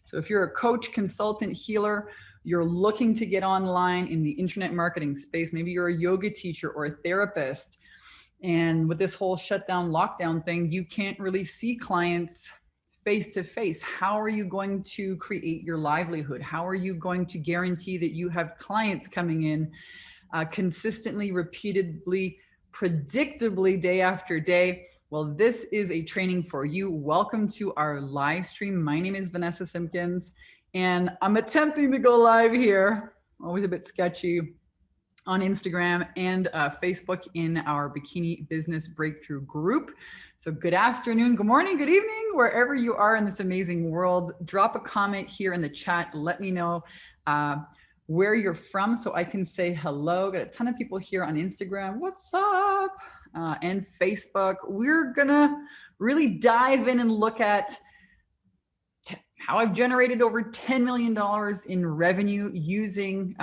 So if you're a coach, consultant, healer, you're looking to get online in the internet marketing space, maybe you're a yoga teacher or a therapist, and with this whole shutdown, lockdown thing, you can't really see clients face to face. How are you going to create your livelihood? How are you going to guarantee that you have clients coming in consistently, repeatedly, predictably, day after day? Well, this is a training for you. Welcome to our live stream. My name is Vanessa Simpkins, and I'm attempting to go live here, always a bit sketchy, on Instagram and Facebook in our Bikini Business Breakthrough group. So good afternoon, good morning, good evening, wherever you are in this amazing world. Drop a comment here in the chat. Let me know where you're from so I can say hello. Got a ton of people here on Instagram. What's up? And Facebook. We're gonna really dive in and look at how I've generated over $10 million in revenue using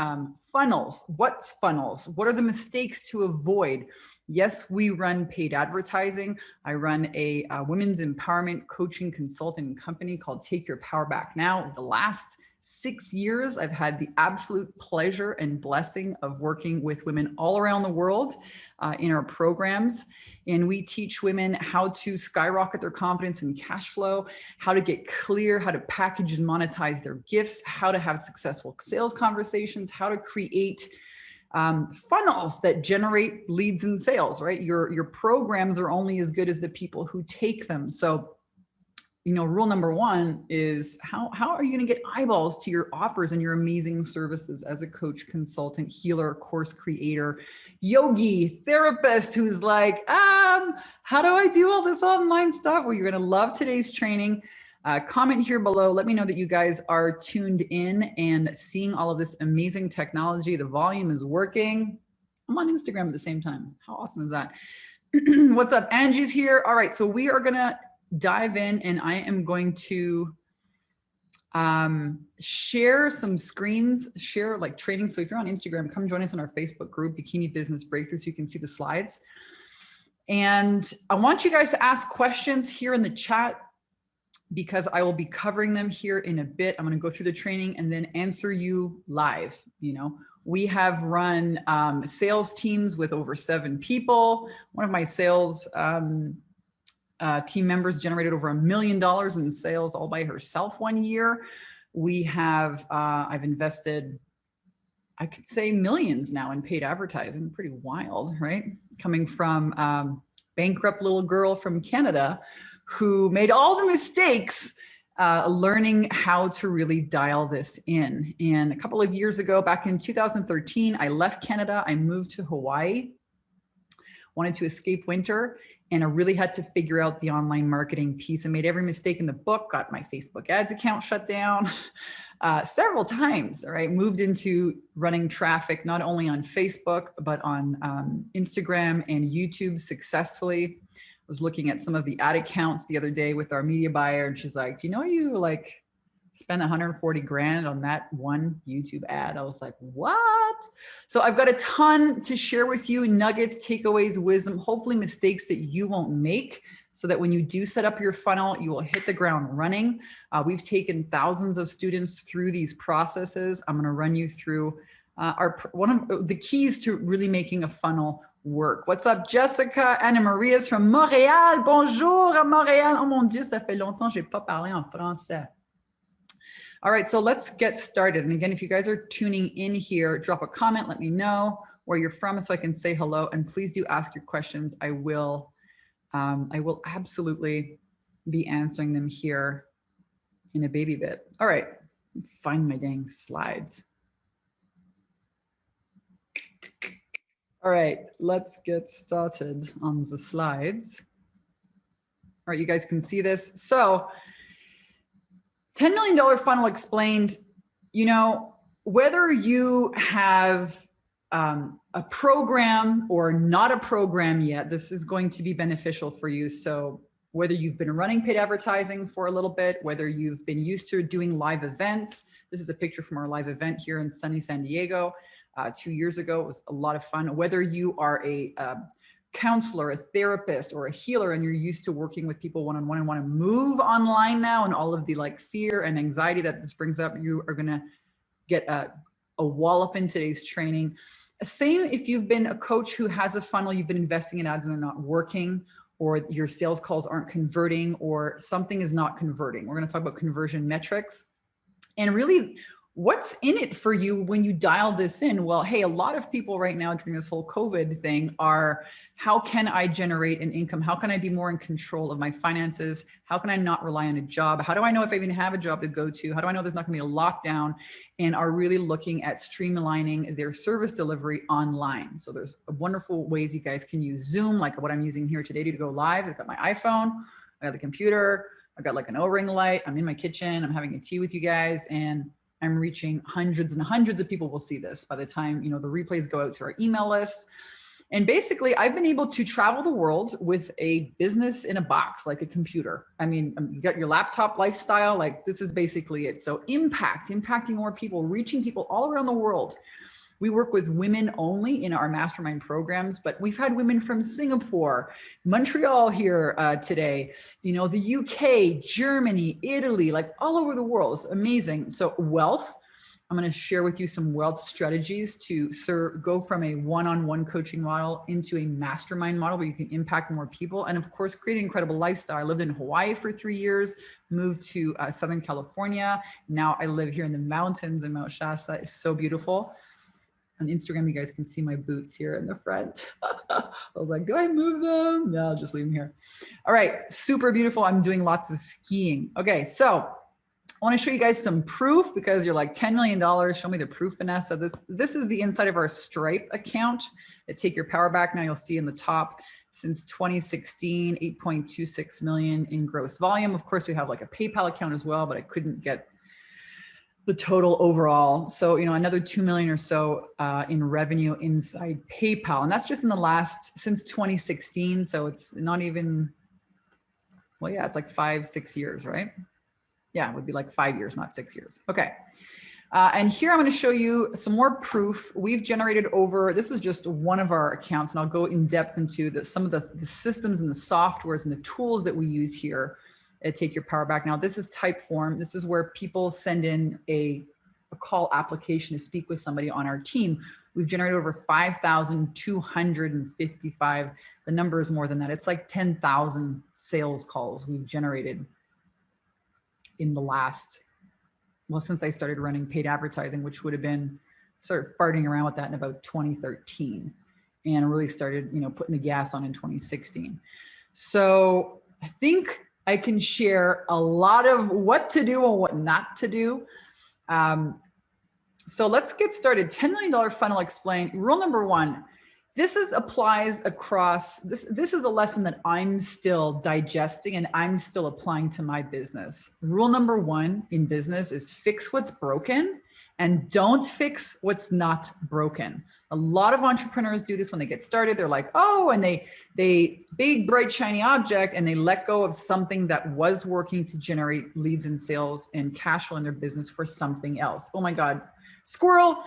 funnels. What's funnels? What are the mistakes to avoid? Yes, we run paid advertising. I run a women's empowerment coaching consulting company called Take Your Power Back Now. The last 6 years, I've had the absolute pleasure and blessing of working with women all around the world in our programs. And we teach women how to skyrocket their confidence and cash flow, how to get clear, how to package and monetize their gifts, how to have successful sales conversations, how to create funnels that generate leads and sales, right? Your programs are only as good as the people who take them. So, you know, rule number one is how are you going to get eyeballs to your offers and your amazing services as a coach, consultant, healer, course creator, yogi, therapist who's like, how do I do all this online stuff? Well, you're going to love today's training. Comment here below. Let me know that you guys are tuned in and seeing all of this amazing technology. The volume is working. I'm on Instagram at the same time. How awesome is that? What's up? Angie's here. All right. So we are going to dive in and I am going to share some screens, share like training. So if you're on Instagram, come join us on our Facebook group, Bikini Business Breakthrough, so you can see the slides. And I want you guys to ask questions here in the chat because I will be covering them here in a bit. I'm going to go through the training and then answer you live. You know, we have run sales teams with over 7 people. One of my sales team members generated over $1 million in sales all by herself one year. We have, I've invested, I could say millions now in paid advertising, pretty wild, right? Coming from bankrupt little girl from Canada who made all the mistakes learning how to really dial this in. And a couple of years ago, back in 2013, I left Canada, I moved to Hawaii, wanted to escape winter. And I really had to figure out the online marketing piece. I made every mistake in the book, got my Facebook ads account shut down several times, all right? Moved into running traffic, not only on Facebook, but on Instagram and YouTube successfully. I was looking at some of the ad accounts the other day with our media buyer, and she's like, do you know you like spend 140 grand on that one YouTube ad? I was like, what? So I've got a ton to share with you, nuggets, takeaways, wisdom, hopefully mistakes that you won't make so that when you do set up your funnel, you will hit the ground running. We've taken thousands of students through these processes. I'm going to run you through one of the keys to really making a funnel work. What's up, Jessica? Anna Maria's from Montréal. Bonjour à Montréal. Oh mon Dieu, ça fait longtemps que j'ai pas parlé en français. All right, so let's get started. And again, if you guys are tuning in here, drop a comment, let me know where you're from so I can say hello. And please do ask your questions. I will absolutely be answering them here in a baby bit. All right, find my dang slides. All right, let's get started on the slides. All right, you guys can see this. So $10 million funnel explained, you know, whether you have a program or not a program yet, this is going to be beneficial for you. So whether you've been running paid advertising for a little bit, whether you've been used to doing live events, this is a picture from our live event here in sunny San Diego 2 years ago. It was a lot of fun. Whether you are a counselor, a therapist, or a healer, and you're used to working with people one-on-one and want to move online now, and all of the like fear and anxiety that this brings up, you are going to get a wallop in today's training. Same if you've been a coach who has a funnel, you've been investing in ads and they're not working, or your sales calls aren't converting, or something is not converting. We're going to talk about conversion metrics and really what's in it for you when you dial this in. Well, hey, a lot of people right now during this whole COVID thing are, how can I generate an income? How can I be more in control of my finances? How can I not rely on a job? How do I know if I even have a job to go to? How do I know there's not going to be a lockdown? And are really looking at streamlining their service delivery online. So there's wonderful ways you guys can use Zoom, like what I'm using here today to go live. I've got my iPhone, I got the computer, I've got like an O-ring light. I'm in my kitchen, I'm having a tea with you guys, and I'm reaching hundreds and hundreds of people will see this by the time, you know, the replays go out to our email list. And basically I've been able to travel the world with a business in a box, like a computer. I mean, you got your laptop lifestyle, like this is basically it. So impacting more people, reaching people all around the world. We work with women only in our mastermind programs, but we've had women from Singapore, Montreal here today, you know, the UK, Germany, Italy, like all over the world. It's amazing. So wealth, I'm going to share with you some wealth strategies to go from a one-on-one coaching model into a mastermind model where you can impact more people. And of course, create an incredible lifestyle. I lived in Hawaii for 3 years, moved to Southern California. Now I live here in the mountains in Mount Shasta. It's so beautiful. On Instagram, you guys can see my boots here in the front. I was like, do I move them? No, I'll just leave them here. All right, super beautiful. I'm doing lots of skiing. Okay, so I want to show you guys some proof because you're like $10 million. Show me the proof, Vanessa. This is the inside of our Stripe account. Take your power back. Now you'll see in the top, since 2016, 8.26 million in gross volume. Of course, we have like a PayPal account as well, but I couldn't get the total overall. So, you know, another 2 million or so in revenue inside PayPal. And that's just in the since 2016. So it's not even, well, yeah, it's like 5-6 years, right? Yeah, it would be like 5 years, not 6 years. Okay. And here I'm going to show you some more proof. We've generated this is just one of our accounts, and I'll go in depth into some of the systems and the softwares and the tools that we use here. Take your power back. Now this is Typeform. This is where people send in a call application to speak with somebody on our team. We've generated over 5,255. The number is more than that. It's like 10,000 sales calls we've generated in the since I started running paid advertising, which would have been started farting around with that in about 2013 and really started, you know, putting the gas on in 2016. So I think I can share a lot of what to do and what not to do. So let's get started. $10 million funnel explained. Rule number one, applies across, this is a lesson that I'm still digesting and I'm still applying to my business. Rule number one in business is fix what's broken and don't fix what's not broken. A lot of entrepreneurs do this when they get started. They're like, oh, and they big, bright, shiny object, and they let go of something that was working to generate leads and sales and cash flow in their business for something else. Oh my God, squirrel.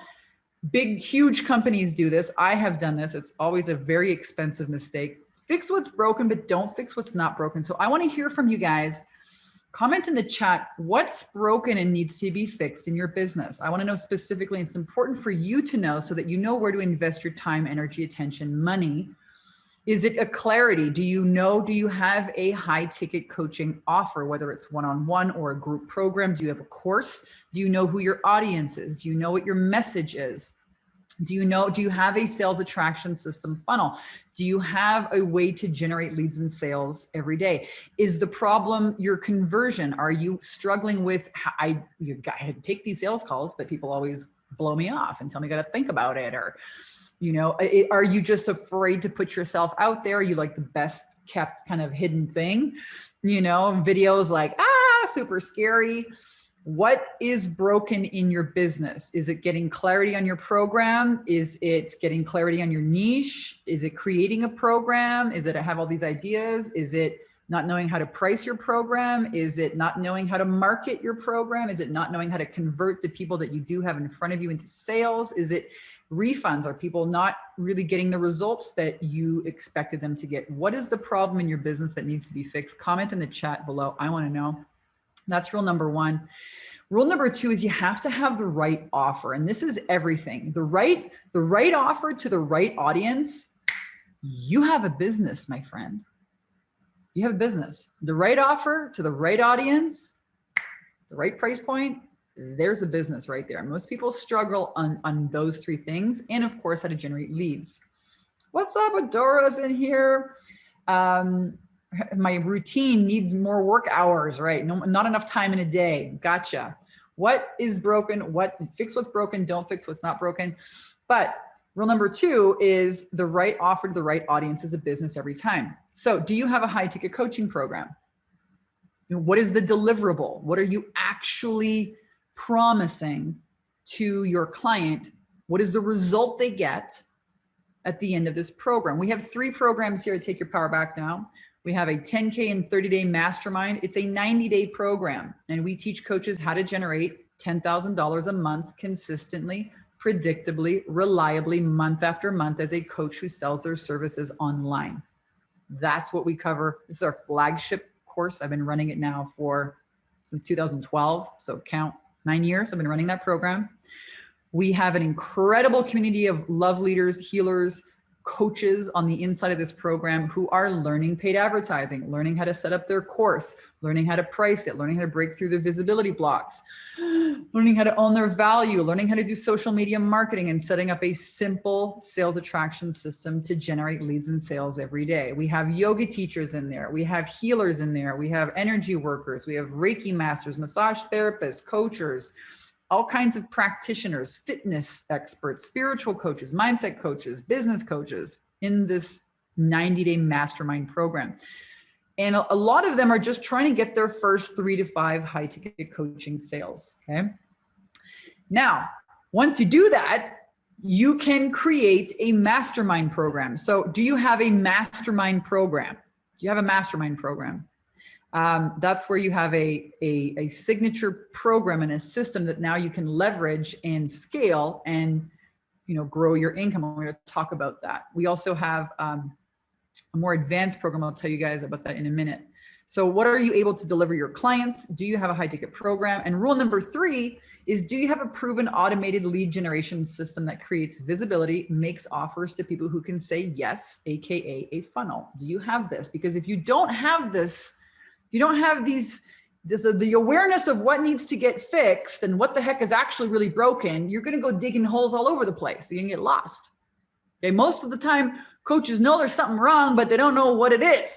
Big, huge companies do this. I have done this. It's always a very expensive mistake. Fix what's broken, but don't fix what's not broken. So I want to hear from you guys. Comment in the chat, what's broken and needs to be fixed in your business? I want to know specifically, it's important for you to know so that you know where to invest your time, energy, attention, money. Is it a clarity? Do you have a high ticket coaching offer, whether it's one-on-one or a group program? Do you have a course? Do you know who your audience is? Do you know what your message is? Do you have a sales attraction system funnel? Do you have a way to generate leads and sales every day? Is the problem your conversion? Are you struggling with, I take these sales calls, but people always blow me off and tell me I got to think about it? Or, you know, are you just afraid to put yourself out there? Are you like the best kept kind of hidden thing? You know, videos like, super scary. What is broken in your business? Is it getting clarity on your program? Is it getting clarity on your niche? Is it creating a program? Is it I have all these ideas? Is it not knowing how to price your program? Is it not knowing how to market your program? Is it not knowing how to convert the people that you do have in front of you into sales? Is it refunds? Are people not really getting the results that you expected them to get? What is the problem in your business that needs to be fixed? Comment in the chat below. I want to know. That's rule number one. Rule number two is you have to have the right offer. And this is everything. The right offer to the right audience. You have a business, my friend. You have a business. The right offer to the right audience, the right price point, there's a business right there. Most people struggle on those three things. And of course, how to generate leads. What's up, Adora's in here? My routine needs more work hours, right? No, not enough time in a day. Gotcha. What is broken? Fix what's broken, don't fix what's not broken. But rule number two is the right offer to the right audience is a business every time. So do you have a high ticket coaching program? What is the deliverable? What are you actually promising to your client? What is the result they get at the end of this program? We have 3 programs here at Take Your Power Back Now. We have a 10K and 30-day mastermind. It's a 90-day program, and we teach coaches how to generate $10,000 a month consistently, predictably, reliably, month after month as a coach who sells their services online. That's what we cover. This is our flagship course. I've been running it now since 2012. So count 9 years. I've been running that program. We have an incredible community of love leaders, healers, coaches on the inside of this program who are learning paid advertising, learning how to set up their course, learning how to price it, learning how to break through the visibility blocks, learning how to own their value, learning how to do social media marketing, and setting up a simple sales attraction system to generate leads and sales every day. We have yoga teachers in there. We have healers in there. We have energy workers. We have Reiki masters, massage therapists, coaches, all kinds of practitioners, fitness experts, spiritual coaches, mindset coaches, business coaches in this 90-day mastermind program. And a lot of them are just trying to get their first 3 to 5 high ticket coaching sales. Okay. Now, once you do that, you can create a mastermind program. So do you have a mastermind program? Do you have a mastermind program? That's where you have a signature program and a system that now you can leverage and scale and, grow your income. We're going to talk about that. We also have a more advanced program. I'll tell you guys about that in a minute. So what are you able to deliver your clients? Do you have a high ticket program? And rule number 3 is, do you have a proven automated lead generation system that creates visibility, makes offers to people who can say yes, AKA a funnel? Do you have this? Because if you don't have this, you don't have the awareness of what needs to get fixed and what the heck is actually really broken, you're going to go digging holes all over the place. You're going to get lost. Okay. Most of the time, coaches know there's something wrong, but they don't know what it is.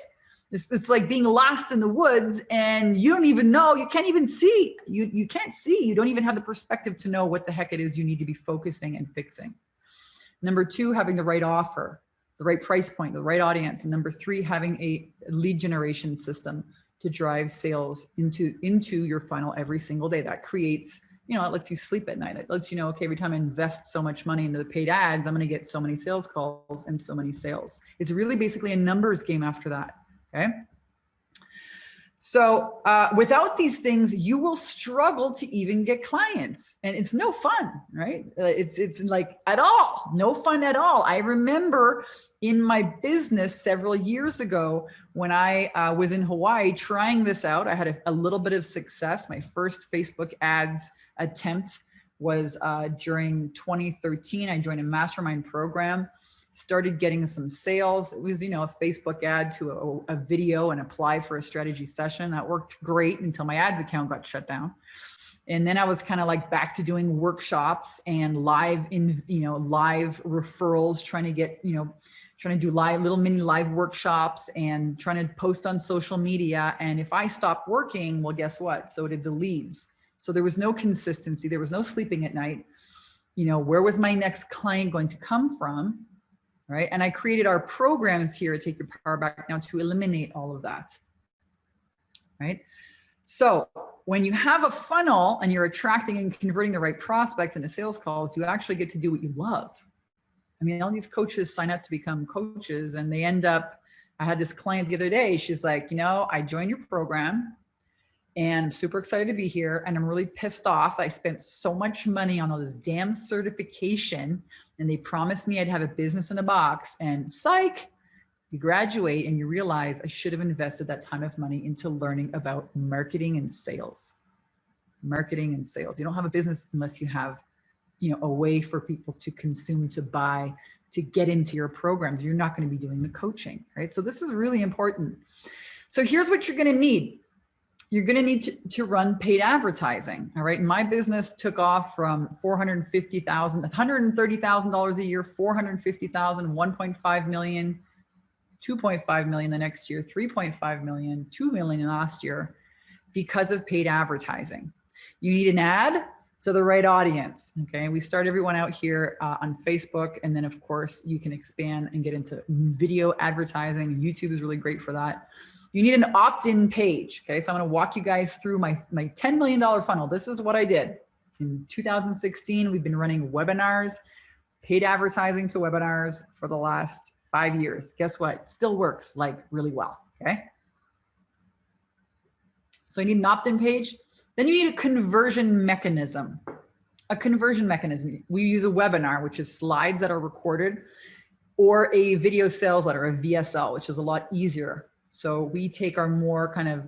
It's like being lost in the woods and you don't even know, you can't even see. You can't see. You don't even have the perspective to know what the heck it is you need to be focusing and fixing. Number 2, having the right offer, the right price point, the right audience. And number 3, having a lead generation system to drive sales into your funnel every single day. That creates, it lets you sleep at night. It lets you know, okay, every time I invest so much money into the paid ads, I'm going to get so many sales calls and so many sales. It's really basically a numbers game after that. Okay. So without these things, you will struggle to even get clients, and it's no fun, right? It's like at all, no fun at all. I remember in my business several years ago when I was in Hawaii trying this out. I had a little bit of success. My first Facebook ads attempt was during 2013. I joined a mastermind program, started getting some sales. It was, a Facebook ad to a video and apply for a strategy session. That worked great until my ads account got shut down. And then I was kind of like back to doing workshops and live referrals, trying to get, trying to do little mini live workshops and trying to post on social media. And if I stopped working, well, guess what? So did the leads. So there was no consistency. There was no sleeping at night. Where was my next client going to come from? Right. And I created our programs here at Take Your Power Back Now to eliminate all of that. Right. So when you have a funnel and you're attracting and converting the right prospects into sales calls, you actually get to do what you love. I mean, all these coaches sign up to become coaches and they end up I had this client the other day. She's like, you know, I joined your program and I'm super excited to be here. And I'm really pissed off. I spent so much money on all this damn certification and they promised me I'd have a business in a box, and psych, you graduate and you realize I should have invested that time of money into learning about marketing and sales. Marketing and sales. You don't have a business unless you have, you know, a way for people to consume, to buy, to get into your programs. You're not going to be doing the coaching, right? So this is really important. So here's what you're going to need. You're going to need to run paid advertising. All right. My business took off from $450,000, $130,000 a year, $450,000, $1.5 million, $2.5 million the next year, $3.5 million, $2 million last year because of paid advertising. You need an ad to the right audience. Okay. We start everyone out here on Facebook. And then of course you can expand and get into video advertising. YouTube is really great for that. You need an opt-in page. Okay. So I'm going to walk you guys through my $10 million funnel. This is what I did in 2016. We've been running webinars, paid advertising to webinars for the last 5 years. Guess what? It still works like really well. Okay. So you need an opt-in page. Then you need a conversion mechanism. A conversion mechanism. We use a webinar, which is slides that are recorded, or a video sales letter, a VSL, which is a lot easier. So we take our more kind of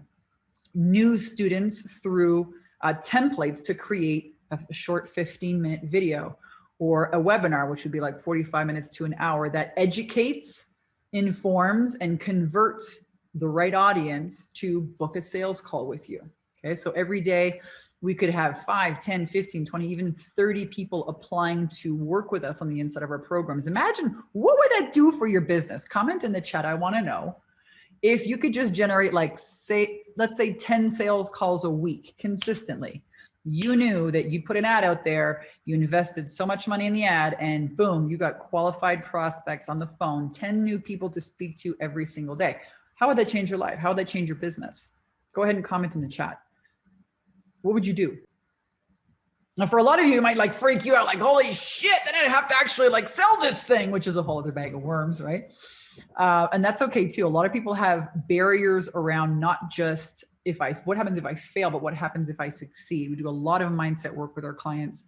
new students through templates to create a short 15-minute video, or a webinar, which would be like 45 minutes to an hour, that educates, informs, and converts the right audience to book a sales call with you. Okay, so every day we could have 5, 10, 15, 20, even 30 people applying to work with us on the inside of our programs. Imagine, what would that do for your business? Comment in the chat. I want to know. If you could just generate, like, say, let's say 10 sales calls a week consistently, you knew that you put an ad out there, you invested so much money in the ad, and boom, you got qualified prospects on the phone, 10 new people to speak to every single day. How would that change your life? How would that change your business? Go ahead and comment in the chat. What would you do? Now, for a lot of you, it might like freak you out, like, holy shit, then I'd have to actually like sell this thing, which is a whole other bag of worms, right? And that's okay too. A lot of people have barriers around not just what happens if I fail, but what happens if I succeed. We do a lot of mindset work with our clients.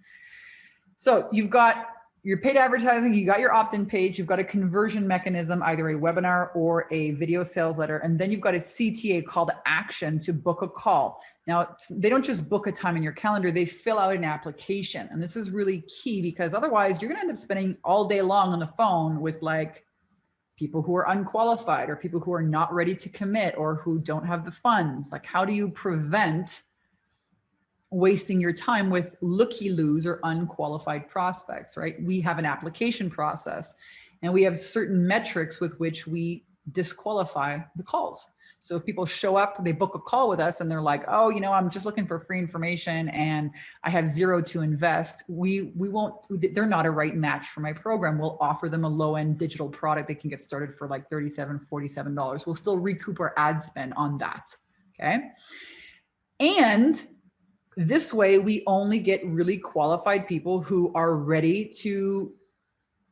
So you've got your paid advertising, you got your opt-in page, you've got a conversion mechanism, either a webinar or a video sales letter, and then you've got a CTA, call to action, to book a call. Now, they don't just book a time in your calendar, they fill out an application. And this is really key, because otherwise you're gonna end up spending all day long on the phone with like people who are unqualified, or people who are not ready to commit, or who don't have the funds. Like, how do you prevent wasting your time with looky-loos or unqualified prospects, right? We have an application process, and we have certain metrics with which we disqualify the calls. So if people show up, they book a call with us and they're like, oh, you know, I'm just looking for free information and I have zero to invest. We won't, they're not a right match for my program. We'll offer them a low-end digital product. They can get started for like $37, $47. We'll still recoup our ad spend on that, okay? And this way, we only get really qualified people who are ready to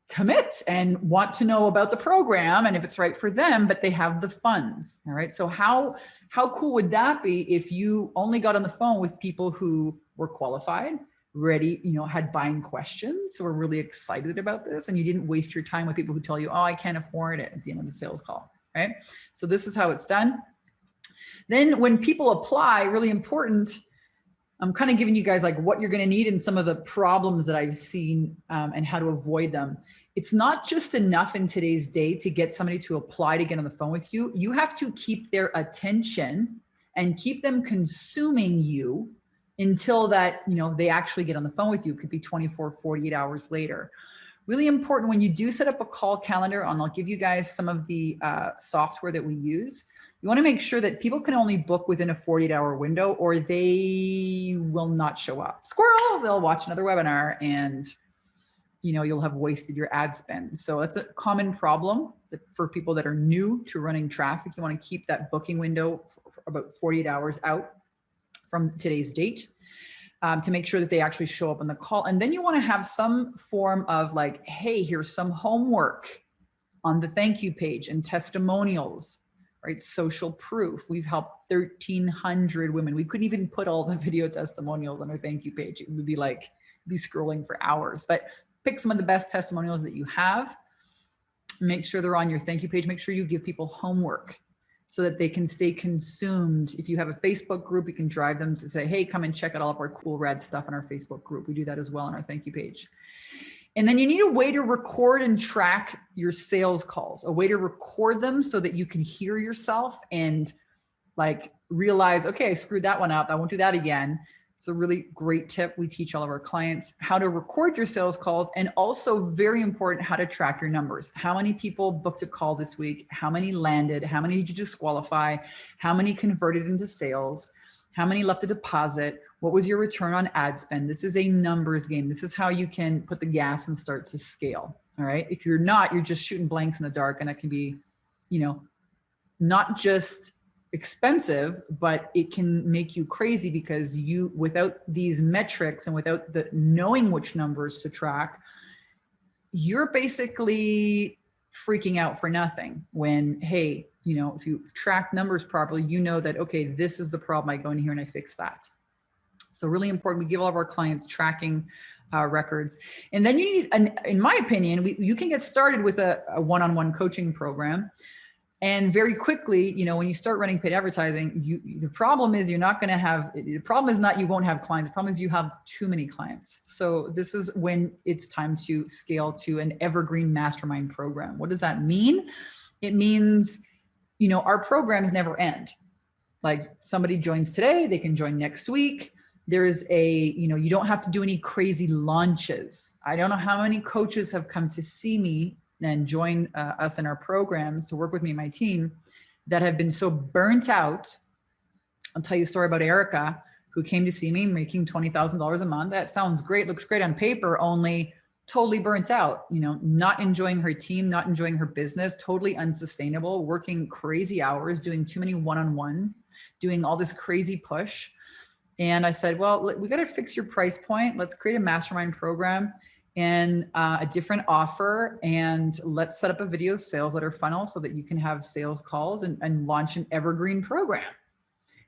commit and want to know about the program and if it's right for them, but they have the funds. All right. So how cool would that be if you only got on the phone with people who were qualified, ready, you know, had buying questions, were really excited about this, and you didn't waste your time with people who tell you, oh, I can't afford it at the end of the sales call. Right. So this is how it's done. Then when people apply, really important, I'm kind of giving you guys like what you're going to need and some of the problems that I've seen and how to avoid them. It's not just enough in today's day to get somebody to apply to get on the phone with you. You have to keep their attention and keep them consuming you until that, you know, they actually get on the phone with you. It could be 24, 48 hours later. Really important when you do set up a call calendar, and I'll give you guys some of the software that we use. You want to make sure that people can only book within a 48-hour window, or they will not show up. Squirrel, they'll watch another webinar and, you know, you'll have wasted your ad spend. So that's a common problem for people that are new to running traffic. You want to keep that booking window for about 48 hours out from today's date to make sure that they actually show up on the call. And then you want to have some form of like, hey, here's some homework. on the thank you page, and testimonials, right? Social proof. We've helped 1,300 women. We couldn't even put all the video testimonials on our thank you page. It would be like, be scrolling for hours, but pick some of the best testimonials that you have. Make sure they're on your thank you page. Make sure you give people homework so that they can stay consumed. If you have a Facebook group, you can drive them to say, hey, come and check out all of our cool rad stuff in our Facebook group. We do that as well on our thank you page. And then you need a way to record and track your sales calls, a way to record them so that you can hear yourself and like realize, okay, I screwed that one up. I won't do that again. It's a really great tip. We teach all of our clients how to record your sales calls, and also very important, how to track your numbers. How many people booked a call this week? How many landed? How many did you disqualify? How many converted into sales? How many left a deposit? What was your return on ad spend? This is a numbers game. This is how you can put the gas and start to scale. All right. If you're not, you're just shooting blanks in the dark, and that can be, you know, not just expensive, but it can make you crazy, because you, without these metrics and without the knowing which numbers to track, you're basically freaking out for nothing. When, hey, you know, if you track numbers properly, you know that, okay, this is the problem. I go in here and I fix that. So really important. We give all of our clients tracking records. And then you need, in my opinion, you can get started with a one-on-one coaching program. And very quickly, you know, when you start running paid advertising, the problem is you're not going to have, the problem is not you won't have clients. The problem is you have too many clients. So this is when it's time to scale to an evergreen mastermind program. What does that mean? It means, you know, our programs never end. Like, somebody joins today, they can join next week. There is you know, you don't have to do any crazy launches. I don't know how many coaches have come to see me and join us in our programs to work with me and my team that have been so burnt out. I'll tell you a story about Erica, who came to see me making $20,000 a month. That sounds great, looks great on paper, only totally burnt out, you know, not enjoying her team, not enjoying her business, totally unsustainable, working crazy hours, doing too many one-on-one, doing all this crazy push. And I said, well, we got to fix your price point. Let's create a mastermind program and a different offer, and let's set up a video sales letter funnel so that you can have sales calls and launch an evergreen program.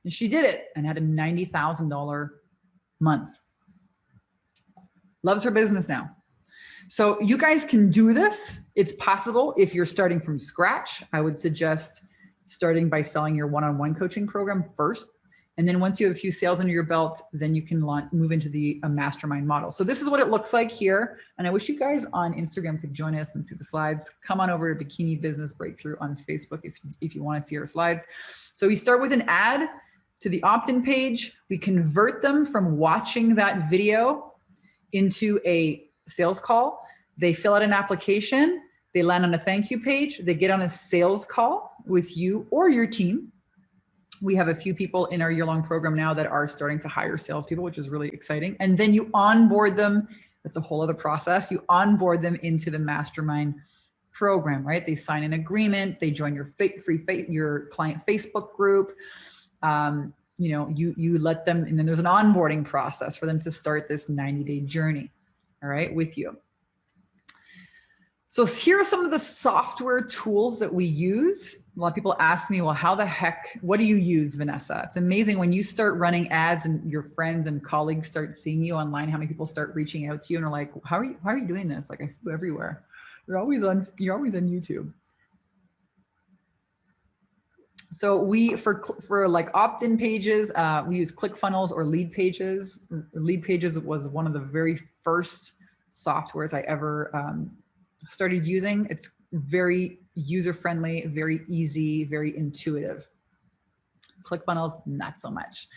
And she did it and had a $90,000 month. Loves her business now. So you guys can do this. It's possible. If you're starting from scratch, I would suggest starting by selling your one-on-one coaching program first. And then once you have a few sales under your belt, then you can move into the mastermind model. So this is what it looks like here. And I wish you guys on Instagram could join us and see the slides. Come on over to Bikini Business Breakthrough on Facebook if you want to see our slides. So we start with an ad to the opt-in page. We convert them from watching that video into a sales call. They fill out an application. They land on a thank you page. They get on a sales call with you or your team. We have a few people in our year-long program now that are starting to hire salespeople, which is really exciting. And then you onboard them. That's a whole other process. You onboard them into the mastermind program, right? They sign an agreement. They join your your client Facebook group. You know, you let them, and then there's an onboarding process for them to start this 90-day journey, all right, with you. So here are some of the software tools that we use. A lot of people ask me, well, how the heck, what do you use, Vanessa? It's amazing when you start running ads and your friends and colleagues start seeing you online, how many people start reaching out to you and are like, how are you doing this? Like, I see you everywhere. You're always on YouTube. So we, for like opt-in pages, we use ClickFunnels or Lead Pages. Lead Pages was one of the very first softwares I ever started using. It's very user-friendly, very easy, very intuitive. ClickFunnels, not so much.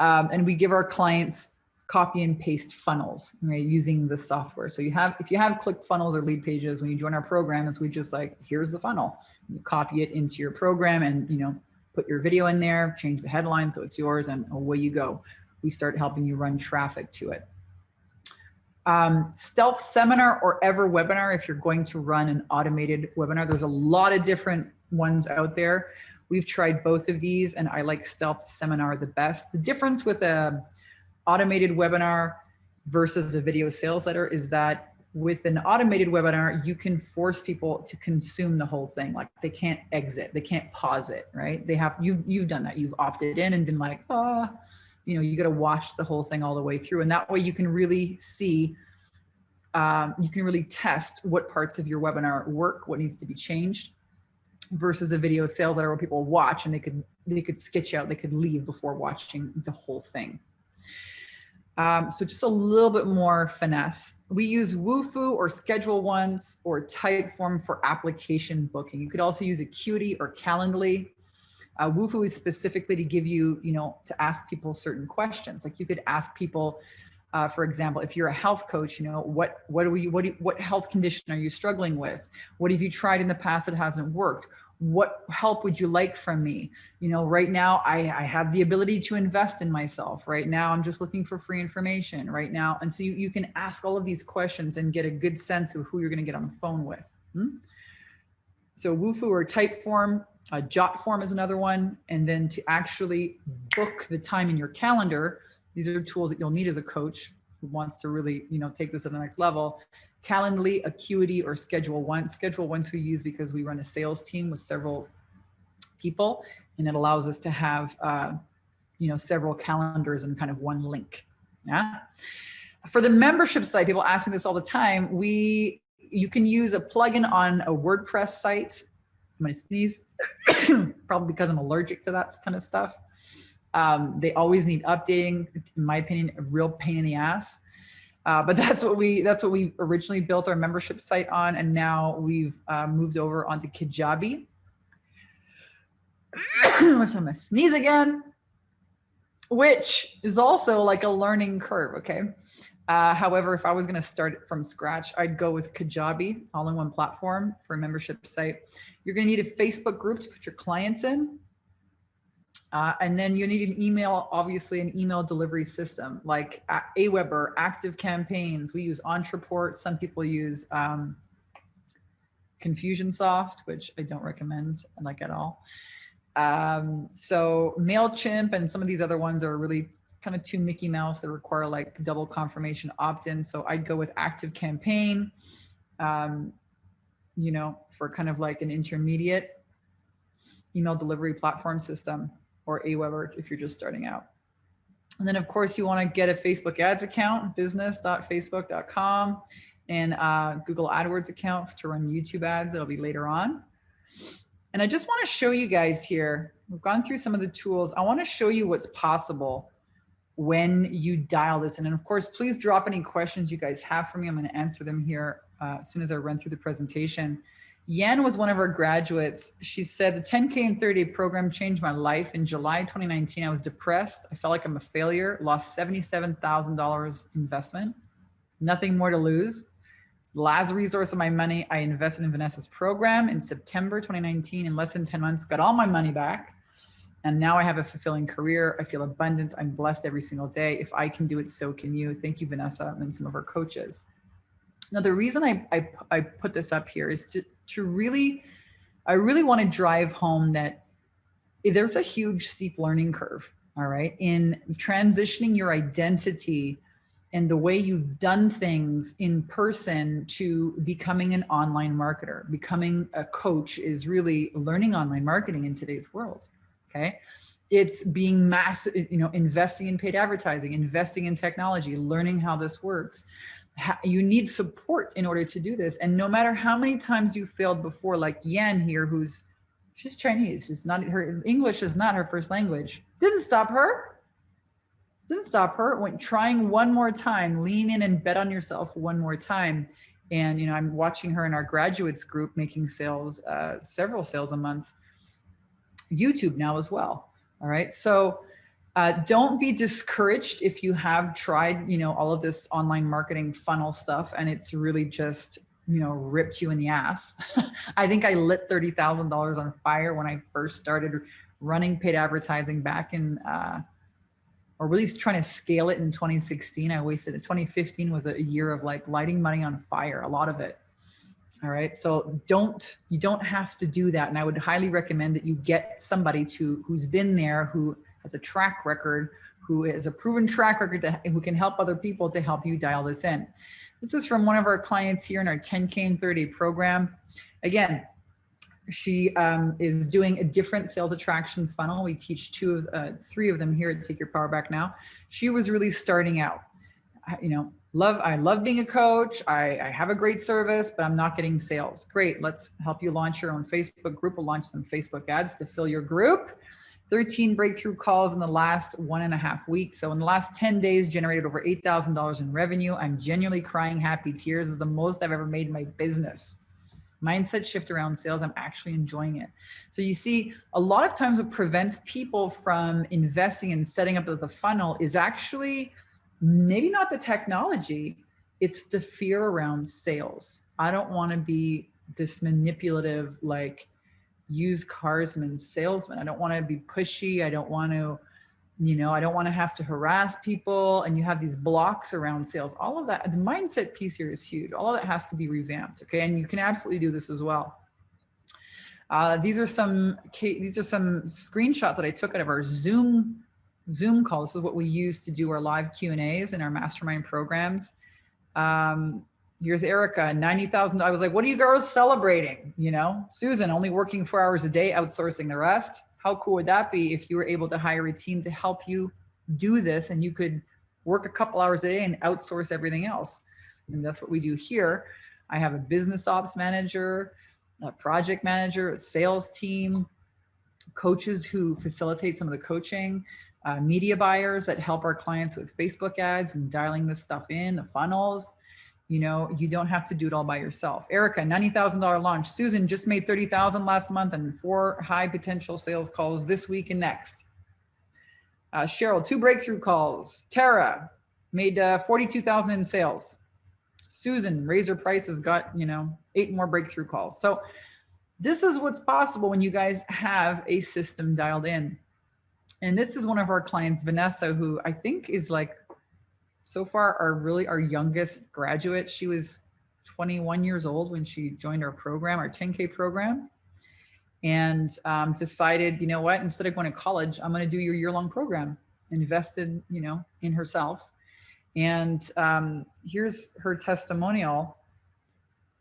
And we give our clients copy and paste funnels, right, using the software. So if you have ClickFunnels or Lead Pages, when you join our programs, we just like, here's the funnel. You copy it into your program and, you know, put your video in there, change the headline so it's yours, and away you go. We start helping you run traffic to it. Stealth Seminar or Ever Webinar, if you're going to run an automated webinar. There's a lot of different ones out there. We've tried both of these and I like Stealth Seminar the best. The difference with a automated webinar versus a video sales letter is that with an automated webinar, you can force people to consume the whole thing. Like they can't exit, they can't pause it, right? They have, you've done that. You've opted in and been like, you know, you got to watch the whole thing all the way through. And that way you can really see, you can really test what parts of your webinar work, what needs to be changed, versus a video sales letter where people watch and they could sketch out, they could leave before watching the whole thing. So just a little bit more finesse. We use Wufoo or Schedule Once or Typeform for application booking. You could also use Acuity or Calendly. Wufoo is specifically to give you, you know, to ask people certain questions. Like you could ask people, for example, if you're a health coach, you know, what health condition are you struggling with? What have you tried in the past that hasn't worked? What help would you like from me? You know, right now I have the ability to invest in myself. Right now, I'm just looking for free information right now. And so you can ask all of these questions and get a good sense of who you're going to get on the phone with. So Wufoo or Typeform, Jotform is another one. And then to actually book the time in your calendar, these are tools that you'll need as a coach who wants to really, you know, take this to the next level. Calendly, Acuity, or Schedule Once. Schedule Once we use because we run a sales team with several people, and it allows us to have, you know, several calendars in kind of one link. Yeah. For the membership site, people ask me this all the time. You can use a plugin on a WordPress site. I'm going to sneeze, probably because I'm allergic to that kind of stuff. They always need updating, in my opinion, a real pain in the ass. But that's what we originally built our membership site on, and now we've moved over onto Kajabi. Which I'm gonna sneeze again, which is also like a learning curve. Okay. However, if I was gonna start it from scratch, I'd go with Kajabi, all-in-one platform for a membership site. You're gonna need a Facebook group to put your clients in. And then you need an email, obviously an email delivery system like Aweber, Active Campaigns. We use Entreport. Some people use Confusionsoft, which I don't recommend like at all. So MailChimp and some of these other ones are really kind of too Mickey Mouse that require like double confirmation opt-in. So I'd go with Active Campaign, you know, for kind of like an intermediate email delivery platform system, or Aweber if you're just starting out. And then of course you want to get a Facebook ads account, business.facebook.com, and Google AdWords account to run YouTube ads. It'll be later on. And I just want to show you guys here, we've gone through some of the tools. I want to show you what's possible when you dial this in. And of course, please drop any questions you guys have for me. I'm going to answer them here as soon as I run through the presentation. Yan was one of our graduates. She said, the 10K in 30-day program changed my life. In July 2019, I was depressed. I felt like I'm a failure, lost $77,000 investment, nothing more to lose. Last resource of my money, I invested in Vanessa's program in September 2019. In less than 10 months, got all my money back. And now I have a fulfilling career. I feel abundant. I'm blessed every single day. If I can do it, so can you. Thank you, Vanessa, and some of our coaches. Now, the reason I put this up here is to really, I really want to drive home that there's a huge steep learning curve, all right, in transitioning your identity and the way you've done things in person to becoming an online marketer. Becoming a coach is really learning online marketing in today's world, okay? It's being massive, you know, investing in paid advertising, investing in technology, learning how this works. You need support in order to do this. And no matter how many times you failed before, like Yan here, she's Chinese, she's not, her English is not her first language. Didn't stop her. Went trying one more time, lean in and bet on yourself one more time. And, you know, I'm watching her in our graduates group making sales, several sales a month, YouTube now as well. All right. So don't be discouraged if you have tried, you know, all of this online marketing funnel stuff and it's really just, you know, ripped you in the ass. I think I lit $30,000 on fire when I first started running paid advertising back in, or really trying to scale it in 2016. I wasted it. 2015 was a year of like lighting money on fire, a lot of it. All right. So you don't have to do that. And I would highly recommend that you get somebody who's been there, who has a track record, who is a proven track record who can help other people to help you dial this in. This is from one of our clients here in our 10K in 30 program. Again, she is doing a different sales attraction funnel. We teach three of them here at Take Your Power Back Now. She was really starting out. You know, I love being a coach. I have a great service, but I'm not getting sales. Great. Let's help you launch your own Facebook group. We'll launch some Facebook ads to fill your group. 13 breakthrough calls in the last 1.5 weeks. So in the last 10 days, generated over $8,000 in revenue. I'm genuinely crying happy tears. This is the most I've ever made in my business. Mindset shift around sales. I'm actually enjoying it. So you see, a lot of times what prevents people from investing and setting up the funnel is actually maybe not the technology, it's the fear around sales. I don't want to be this manipulative, like used carsman salesman. I don't want to be pushy. I don't want to, I don't want to have to harass people. And you have these blocks around sales. All of that, the mindset piece here is huge. All of that has to be revamped. Okay. And you can absolutely do this as well. These are some screenshots that I took out of our Zoom call. This is what we use to do our live Q&As in our mastermind programs. Here's Erica, $90,000. I was like, what are you girls celebrating? Susan, only working 4 hours a day, outsourcing the rest. How cool would that be if you were able to hire a team to help you do this and you could work a couple hours a day and outsource everything else? And that's what we do here. I have a business ops manager, a project manager, a sales team, coaches who facilitate some of the coaching, media buyers that help our clients with Facebook ads and dialing this stuff in, the funnels. You don't have to do it all by yourself. Erica, $90,000 launch. Susan just made $30,000 last month and 4 high potential sales calls this week and next. Cheryl, 2 breakthrough calls. Tara made $42,000 in sales. Susan raised her prices, got 8 more breakthrough calls. So this is what's possible when you guys have a system dialed in. And this is one of our clients, Vanessa, who I think is like, so far, our youngest graduate. She was 21 years old when she joined our program, our 10K program, and decided, you know what, instead of going to college, I'm going to do your year-long program. Invested, in herself. And here's her testimonial.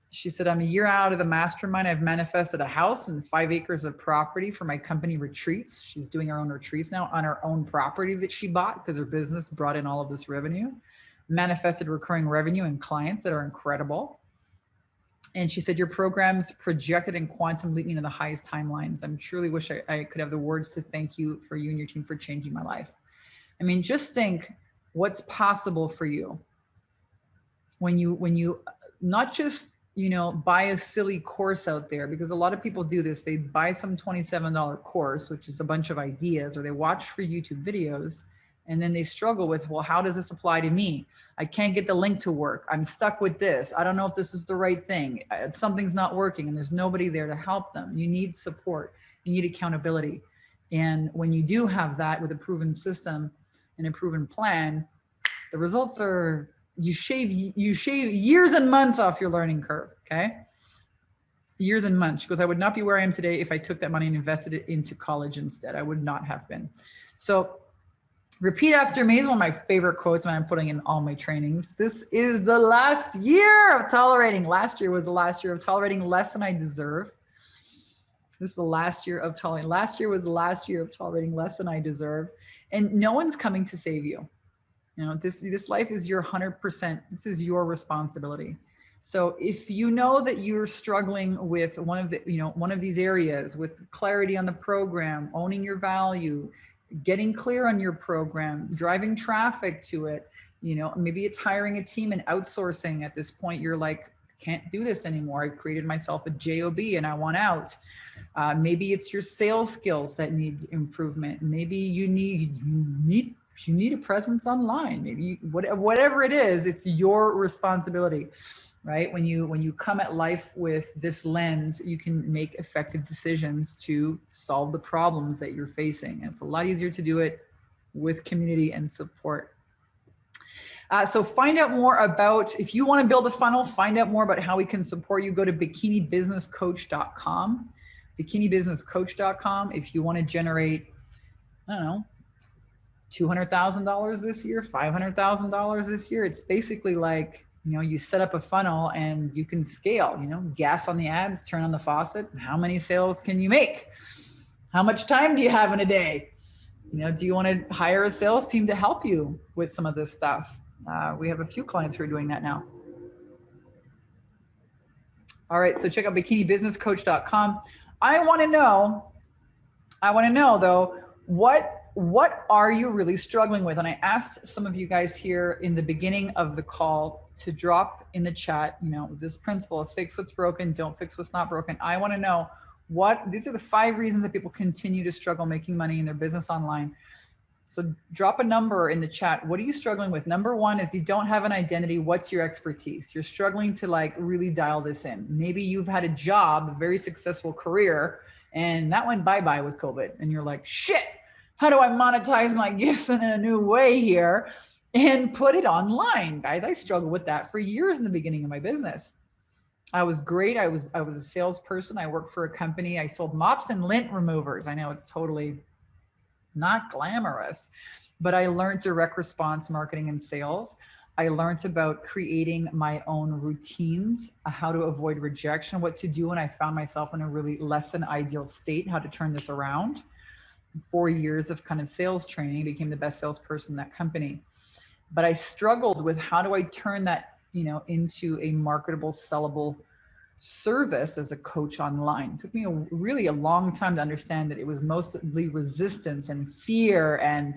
She said, I'm a year out of the mastermind. I've manifested a house and 5 acres of property for my company retreats. She's doing her own retreats now on her own property that she bought because her business brought in all of this revenue. Manifested recurring revenue and clients that are incredible. And she said, your programs projected in quantum lead me to the highest timelines. I truly wish I could have the words to thank you for you and your team for changing my life. I mean, just think what's possible for you when you not just buy a silly course out there, because a lot of people do this. They buy some $27 course, which is a bunch of ideas, or they watch free YouTube videos, and then they struggle with, well, how does this apply to me? I can't get the link to work. I'm stuck with this. I don't know if this is the right thing. Something's not working, and there's nobody there to help them. You need support. You need accountability. And when you do have that with a proven system and a proven plan, the results are, you shave years and months off your learning curve, okay? Years and months. She goes, I would not be where I am today if I took that money and invested it into college instead. I would not have been. So repeat after me is one of my favorite quotes when I'm putting in all my trainings. This is the last year of tolerating. Last year was the last year of tolerating less than I deserve. This is the last year of tolerating. Last year was the last year of tolerating less than I deserve. And no one's coming to save you. This life is your 100%. This is your responsibility. So if you know that you're struggling with one of these areas, with clarity on the program, owning your value, getting clear on your program, driving traffic to it, maybe it's hiring a team and outsourcing. At this point, you're like, can't do this anymore. I created myself a job and I want out. Maybe it's your sales skills that need improvement. Maybe you need a presence online. Maybe whatever it is, it's your responsibility, right? When you come at life with this lens, you can make effective decisions to solve the problems that you're facing. And it's a lot easier to do it with community and support. So find out more about, if you want to build a funnel, find out more about how we can support you. Go to bikinibusinesscoach.com, bikinibusinesscoach.com. If you want to generate, I don't know, $200,000 this year, $500,000 this year. It's basically like, you set up a funnel and you can scale, gas on the ads, turn on the faucet. How many sales can you make? How much time do you have in a day? Do you want to hire a sales team to help you with some of this stuff? We have a few clients who are doing that now. All right, so check out bikinibusinesscoach.com. I want to know though, what are you really struggling with? And I asked some of you guys here in the beginning of the call to drop in the chat, this principle of fix what's broken, don't fix what's not broken. I want to know these are the 5 reasons that people continue to struggle making money in their business online. So drop a number in the chat. What are you struggling with? Number 1 is you don't have an identity. What's your expertise? You're struggling to like really dial this in. Maybe you've had a job, a very successful career, and that went bye-bye with COVID. And you're like, shit, how do I monetize my gifts in a new way here and put it online? Guys, I struggled with that for years in the beginning of my business. I was great. I was a salesperson. I worked for a company. I sold mops and lint removers. I know it's totally not glamorous, but I learned direct response marketing and sales. I learned about creating my own routines, how to avoid rejection, what to do when I found myself in a really less than ideal state, how to turn this around. 4 years of kind of sales training, became the best salesperson in that company. But I struggled with how do I turn that, into a marketable, sellable service as a coach online. It took me really a long time to understand that it was mostly resistance and fear and,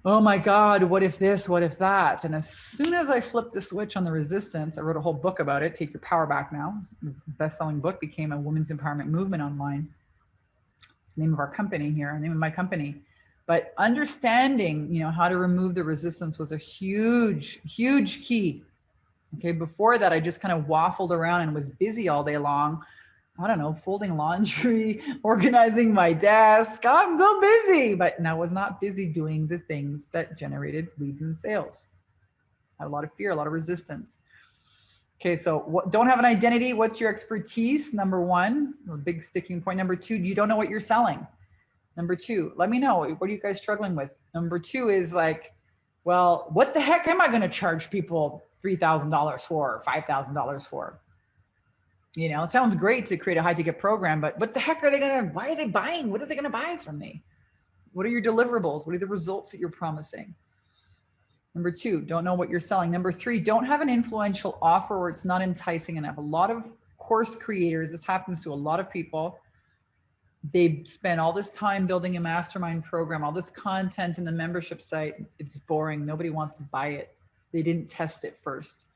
oh my God, what if this, what if that? And as soon as I flipped the switch on the resistance, I wrote a whole book about it, Take Your Power Back Now. It was a best-selling book, became a women's empowerment movement online. It's the name of our company here, name of my company. But understanding, how to remove the resistance was a huge, huge key. Okay, before that, I just kind of waffled around and was busy all day long. I don't know, folding laundry, organizing my desk. I'm so busy, but I was not busy doing the things that generated leads and sales. I had a lot of fear, a lot of resistance. Okay, so don't have an identity. What's your expertise? Number 1, a big sticking point. Number 2, you don't know what you're selling. Number 2, let me know. What are you guys struggling with? Number 2 is like, well, what the heck am I going to charge people $3,000 for or $5,000 for? It sounds great to create a high ticket program, but what the heck why are they buying? What are they going to buy from me? What are your deliverables? What are the results that you're promising? Number 2, don't know what you're selling. Number 3, don't have an influential offer or it's not enticing enough. A lot of course creators, this happens to a lot of people. They spend all this time building a mastermind program, all this content in the membership site. It's boring. Nobody wants to buy it. They didn't test it first.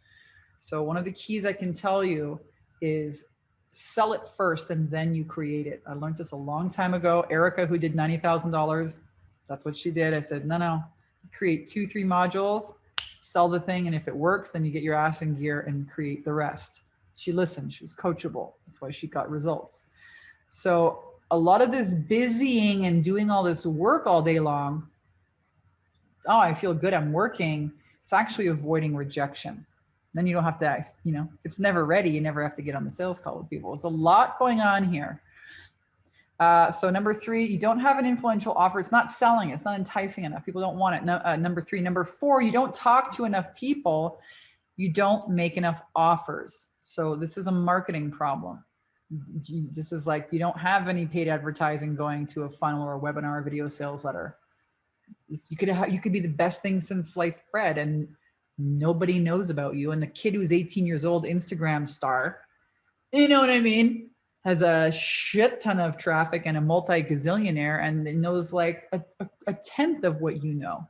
So one of the keys I can tell you is sell it first and then you create it. I learned this a long time ago. Erica, who did $90,000, that's what she did. I said, no, create 2-3 modules, sell the thing. And if it works, then you get your ass in gear and create the rest. She listened, she was coachable. That's why she got results. So a lot of this busying and doing all this work all day long, oh, I feel good, I'm working. It's actually avoiding rejection. Then you don't have to, if it's never ready, you never have to get on the sales call with people. There's a lot going on here. So number 3, you don't have an influential offer. It's not selling. It's not enticing enough. People don't want it. Number 3. Number 4, you don't talk to enough people. You don't make enough offers. So this is a marketing problem. This is like, you don't have any paid advertising going to a funnel or a webinar or video sales letter. You could be the best thing since sliced bread and nobody knows about you. And the kid who's 18 years old, Instagram star, you know what I mean, has a shit ton of traffic and a multi-gazillionaire and knows like a tenth of what you know.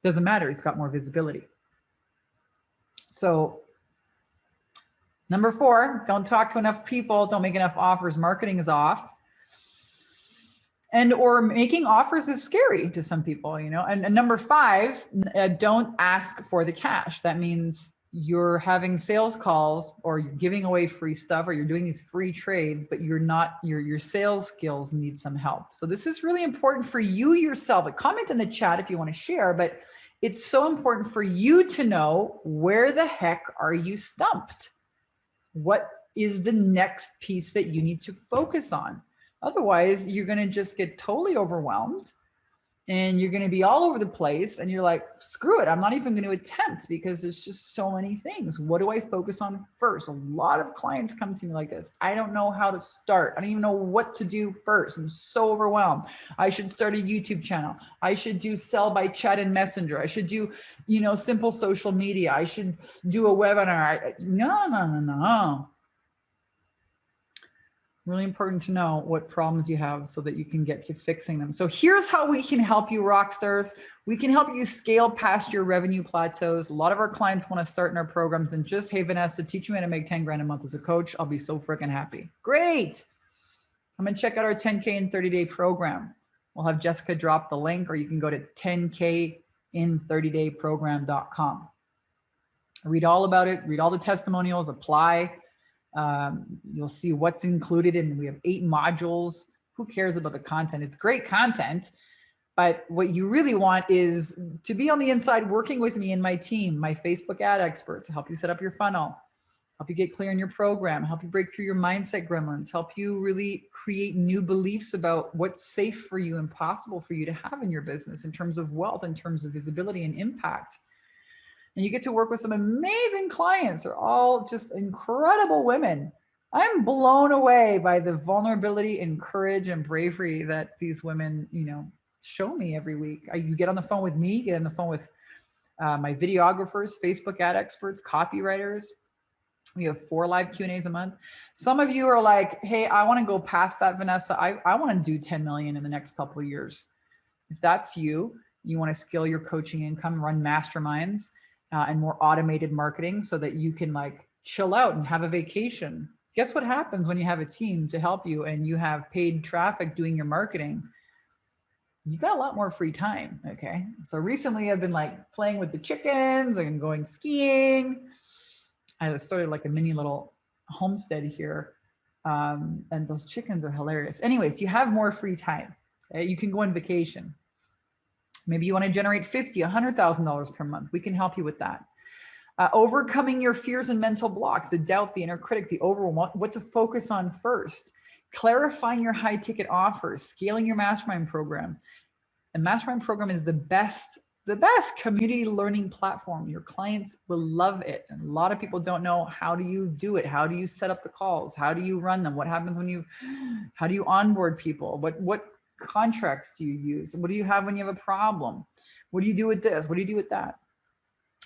Doesn't matter, he's got more visibility. So number 4, don't talk to enough people, don't make enough offers, marketing is off. And or making offers is scary to some people, And number 5, don't ask for the cash. That means you're having sales calls or you're giving away free stuff or you're doing these free trades, but you're not, your sales skills need some help. So this is really important for you yourself. Comment in the chat if you want to share, but it's so important for you to know, where the heck are you stumped? What is the next piece that you need to focus on? Otherwise, you're going to just get totally overwhelmed and you're going to be all over the place, and you're like, screw it, I'm not even going to attempt because there's just so many things. What do I focus on first? A lot of clients come to me like this. I don't know how to start. I don't even know what to do first. I'm so overwhelmed. I should start a YouTube channel. I should do sell by chat and messenger. I should do, you know, simple social media. I should do a webinar. No. Really important to know what problems you have so that you can get to fixing them. So here's how we can help you, rock stars. We can help you scale past your revenue plateaus. A lot of our clients want to start in our programs and just, hey, Vanessa, teach me how to make 10 grand a month as a coach. I'll be so freaking happy. Great. I'm going to check out our 10K in 30-day program. We'll have Jessica drop the link, or you can go to 10kin30dayprogram.com. Read all about it. Read all the testimonials, apply. You'll see what's included, and we have 8 modules. Who cares about the content? It's great content, but what you really want is to be on the inside working with me and my team, my Facebook ad experts, help you set up your funnel, help you get clear in your program, help you break through your mindset gremlins, help you really create new beliefs about what's safe for you and possible for you to have in your business in terms of wealth, in terms of visibility and impact. And you get to work with some amazing clients. They're all just incredible women. I'm blown away by the vulnerability and courage and bravery that these women, you know, show me every week. You get on the phone with me, get on the phone with my videographers, Facebook ad experts, copywriters. We have 4 live Q&As a month. Some of you are like, hey, I want to go past that, Vanessa. I want to do 10 million in the next couple of years. If that's you, you want to scale your coaching income, run masterminds, and more automated marketing so that you can like chill out and have a vacation. Guess what happens when you have a team to help you and you have paid traffic doing your marketing? You got a lot more free time, okay? So recently I've been like playing with the chickens and going skiing. I started like a mini little homestead here, and those chickens are hilarious. Anyways, you have more free time. Okay? You can go on vacation. Maybe you want to generate $50,000, $100,000 per month. We can help you with that. Overcoming your fears and mental blocks, the doubt, the inner critic, the overwhelm, what to focus on first. Clarifying your high ticket offers, scaling your mastermind program. A mastermind program is the best community learning platform. Your clients will love it. And a lot of people don't know, how do you do it? How do you set up the calls? How do you run them? What happens when how do you onboard people? What contracts do you use? What do you have when you have a problem? What do you do with this? What do you do with that?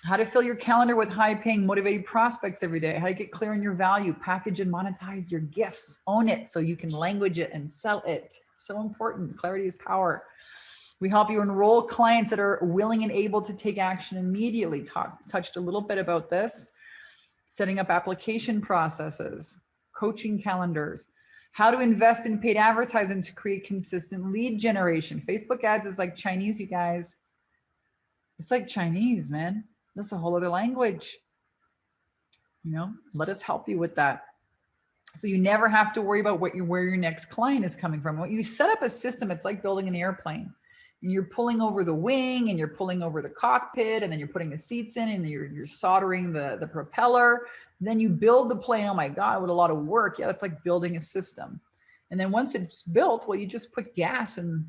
How to fill your calendar with high-paying, motivated prospects every day. How to get clear on your value, package and monetize your gifts, own it so you can language it and sell it. So important. Clarity is power. We help you enroll clients that are willing and able to take action immediately. Touched a little bit about this. Setting up application processes, coaching calendars, how to invest in paid advertising to create consistent lead generation. Facebook ads is like Chinese, you guys. It's like Chinese, man. That's a whole other language. You know, let us help you with that. So you never have to worry about where your next client is coming from. When you set up a system, it's like building an airplane. And you're pulling over the wing, and you're pulling over the cockpit, and then you're putting the seats in, and you're soldering the propeller. Then you build the plane. Oh my God, what a lot of work. Yeah, that's like building a system. And then once it's built, well, you just put gas in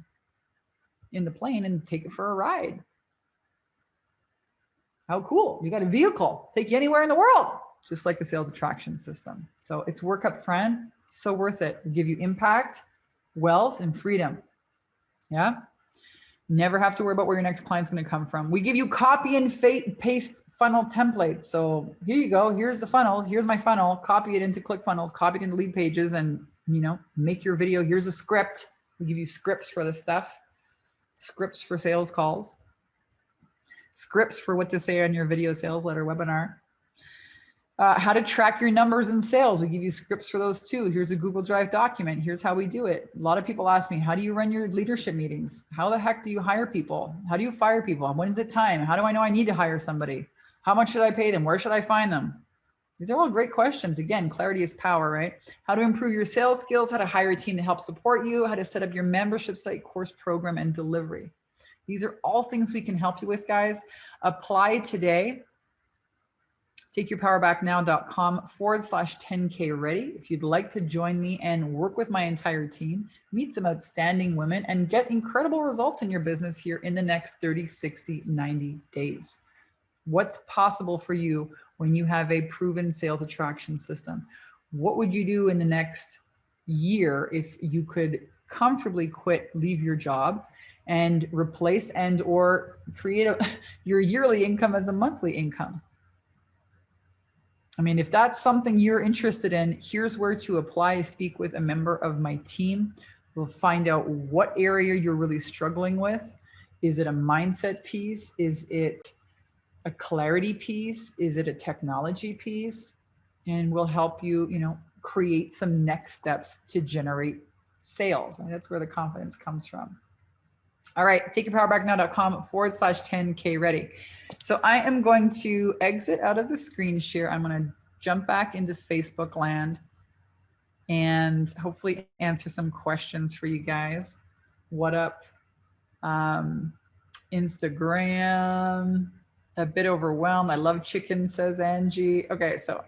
the plane and take it for a ride. How cool. You got a vehicle, take you anywhere in the world, just like the sales attraction system. So it's work up front, so worth it. It'll give you impact, wealth, and freedom. Yeah. Never have to worry about where your next client's going to come from. We give you copy and paste funnel templates. So here you go. Here's the funnels. Here's my funnel. Copy it into ClickFunnels, copy it into lead pages, and, you know, make your video. Here's a script. We give you scripts for this stuff, scripts for sales calls, scripts for what to say on your video sales letter webinar. How to track your numbers and sales. We give you scripts for those too. Here's a Google Drive document. Here's how we do it. A lot of people ask me, how do you run your leadership meetings? How the heck do you hire people? How do you fire people? When is it time? How do I know I need to hire somebody? How much should I pay them? Where should I find them? These are all great questions. Again, clarity is power, right? How to improve your sales skills, how to hire a team to help support you, how to set up your membership site, course, program, and delivery. These are all things we can help you with, guys. Apply today. takeyourpowerbacknow.com/10K ready. If you'd like to join me and work with my entire team, meet some outstanding women, and get incredible results in your business here in the next 30, 60, 90 days. What's possible for you when you have a proven sales attraction system? What would you do in the next year if you could comfortably leave your job and replace and or create your yearly income as a monthly income? I mean, if that's something you're interested in, here's where to apply to speak with a member of my team. We'll find out what area you're really struggling with. Is it a mindset piece? Is it a clarity piece? Is it a technology piece? And we'll help you, create some next steps to generate sales. And that's where the confidence comes from. All right, takeyourpowerbacknow.com/10K ready. So I am going to exit out of the screen share. I'm going to jump back into Facebook land and hopefully answer some questions for you guys. What up? Instagram, a bit overwhelmed. I love chicken, says Angie. Okay, so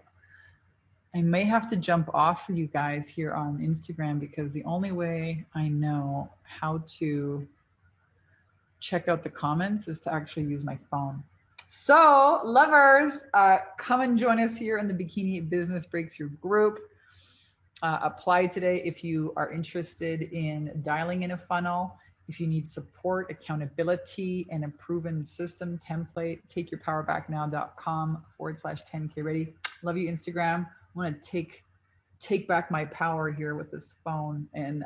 I may have to jump off for you guys here on Instagram because the only way I know how to check out the comments is to actually use my phone. So lovers, come and join us here in the Bikini Business Breakthrough group. Apply today if you are interested in dialing in a funnel. If you need support, accountability, and a proven system template, takeyourpowerbacknow.com/10K ready. Love you, Instagram. I want to take back my power here with this phone and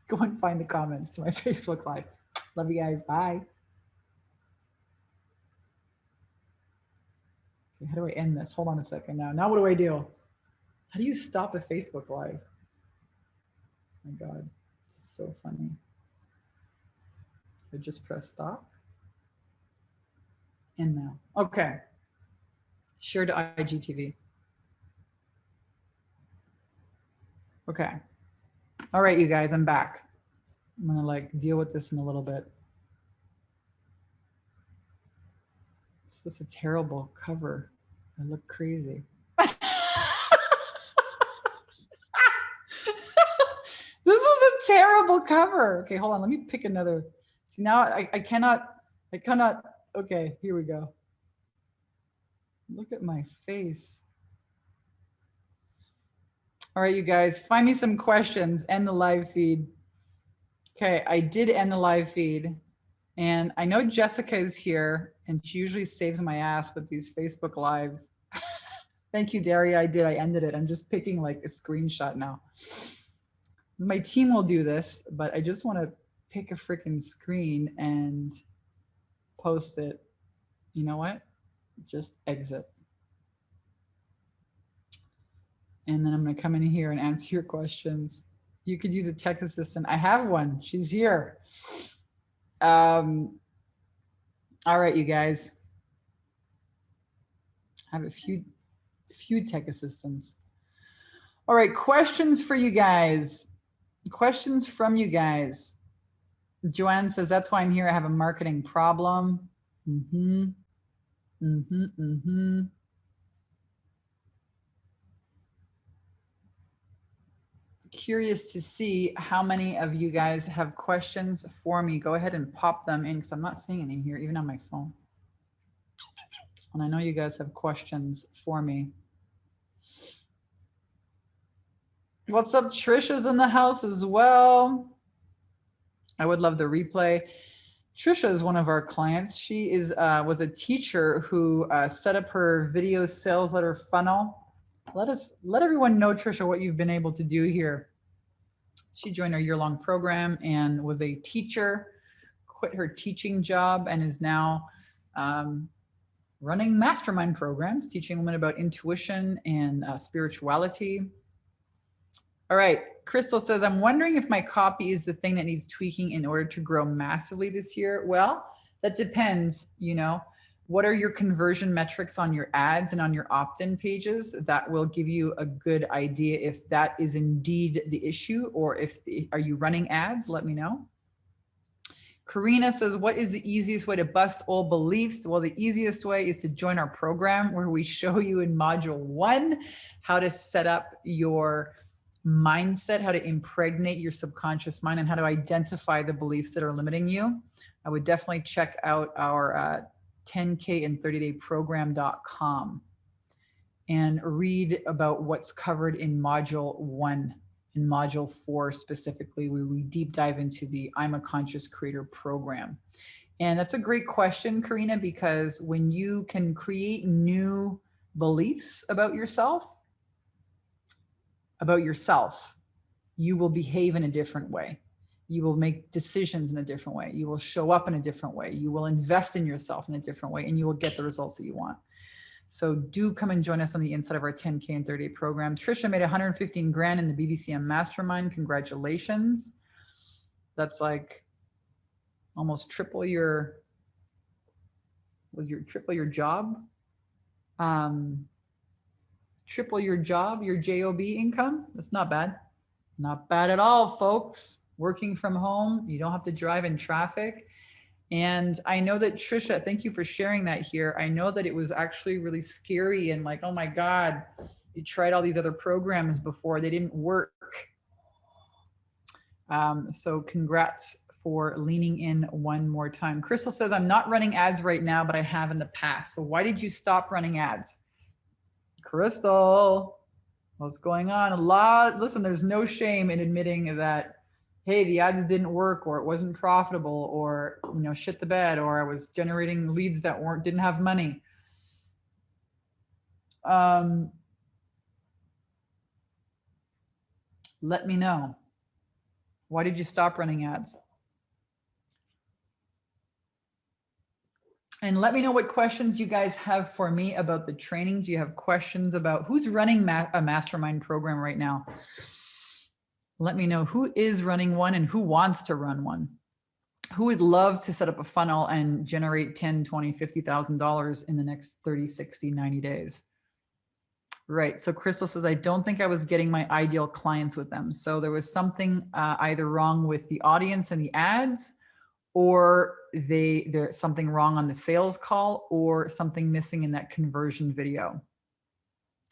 go and find the comments to my Facebook Live. Love you guys. Bye. Okay, how do I end this? Hold on a second now. Now what do I do? How do you stop a Facebook Live? Oh my God, this is so funny. I just press stop. And now. Okay. Share to IGTV. Okay. All right, you guys, I'm back. I'm gonna deal with this in a little bit. This is a terrible cover. I look crazy. This is a terrible cover. Okay, hold on. Let me pick another. See, now I cannot, okay, here we go. Look at my face. All right, you guys, find me some questions. End the live feed. Okay, I did end the live feed. And I know Jessica is here and she usually saves my ass with these Facebook Lives. Thank you, Daria. I did. I ended it. I'm just picking a screenshot now. My team will do this, but I just want to pick a freaking screen and post it. You know what? Just exit. And then I'm going to come in here and answer your questions. You could use a tech assistant. I have one. She's here. All right, you guys. I have a few tech assistants. All right, questions for you guys. Questions from you guys. Joanne says, that's why I'm here. I have a marketing problem. Curious to see how many of you guys have questions for me. Go ahead and pop them in because I'm not seeing any here, even on my phone. And I know you guys have questions for me. What's up? Trisha's in the house as well. I would love the replay. Trisha is one of our clients. She was a teacher who set up her video sales letter funnel. Let everyone know, Trisha, what you've been able to do here. She joined our year-long program and was a teacher, quit her teaching job, and is now running mastermind programs, teaching women about intuition and spirituality. All right, Crystal says, I'm wondering if my copy is the thing that needs tweaking in order to grow massively this year. Well, that depends, What are your conversion metrics on your ads and on your opt-in pages? That will give you a good idea if that is indeed the issue, or are you running ads? Let me know. Karina says, what is the easiest way to bust old beliefs? Well, the easiest way is to join our program where we show you in module 1 how to set up your mindset, how to impregnate your subconscious mind, and how to identify the beliefs that are limiting you. I would definitely check out our 10K in 30-day program.com and read about what's covered in module 1. In module 4 specifically, where we deep dive into the I'm a Conscious Creator program. And that's a great question, Karina, because when you can create new beliefs about yourself, you will behave in a different way. You will make decisions in a different way. You will show up in a different way. You will invest in yourself in a different way, and you will get the results that you want. So do come and join us on the inside of our 10K and 30-day program. Trisha made 115 grand in the BBCM Mastermind. Congratulations. That's like almost triple your job. Triple your job, your JOB income. That's not bad. Not bad at all, folks. Working from home, you don't have to drive in traffic. And I know that Trisha, thank you for sharing that here. I know that it was actually really scary and like, oh my God, you tried all these other programs before, they didn't work. So congrats for leaning in one more time. Crystal says, I'm not running ads right now, but I have in the past. So why did you stop running ads? Crystal, what's going on? Listen, there's no shame in admitting that, hey, the ads didn't work, or it wasn't profitable, or, you know, shit the bed, or I was generating leads that didn't have money. Let me know. Why did you stop running ads? And let me know what questions you guys have for me about the training. Do you have questions about who's running a mastermind program right now? Let me know who is running one and who wants to run one. Who would love to set up a funnel and generate $10, $20, $50,000 in the next 30, 60, 90 days? Right. So Crystal says, I don't think I was getting my ideal clients with them. So there was something either wrong with the audience and the ads, or there's something wrong on the sales call, or something missing in that conversion video.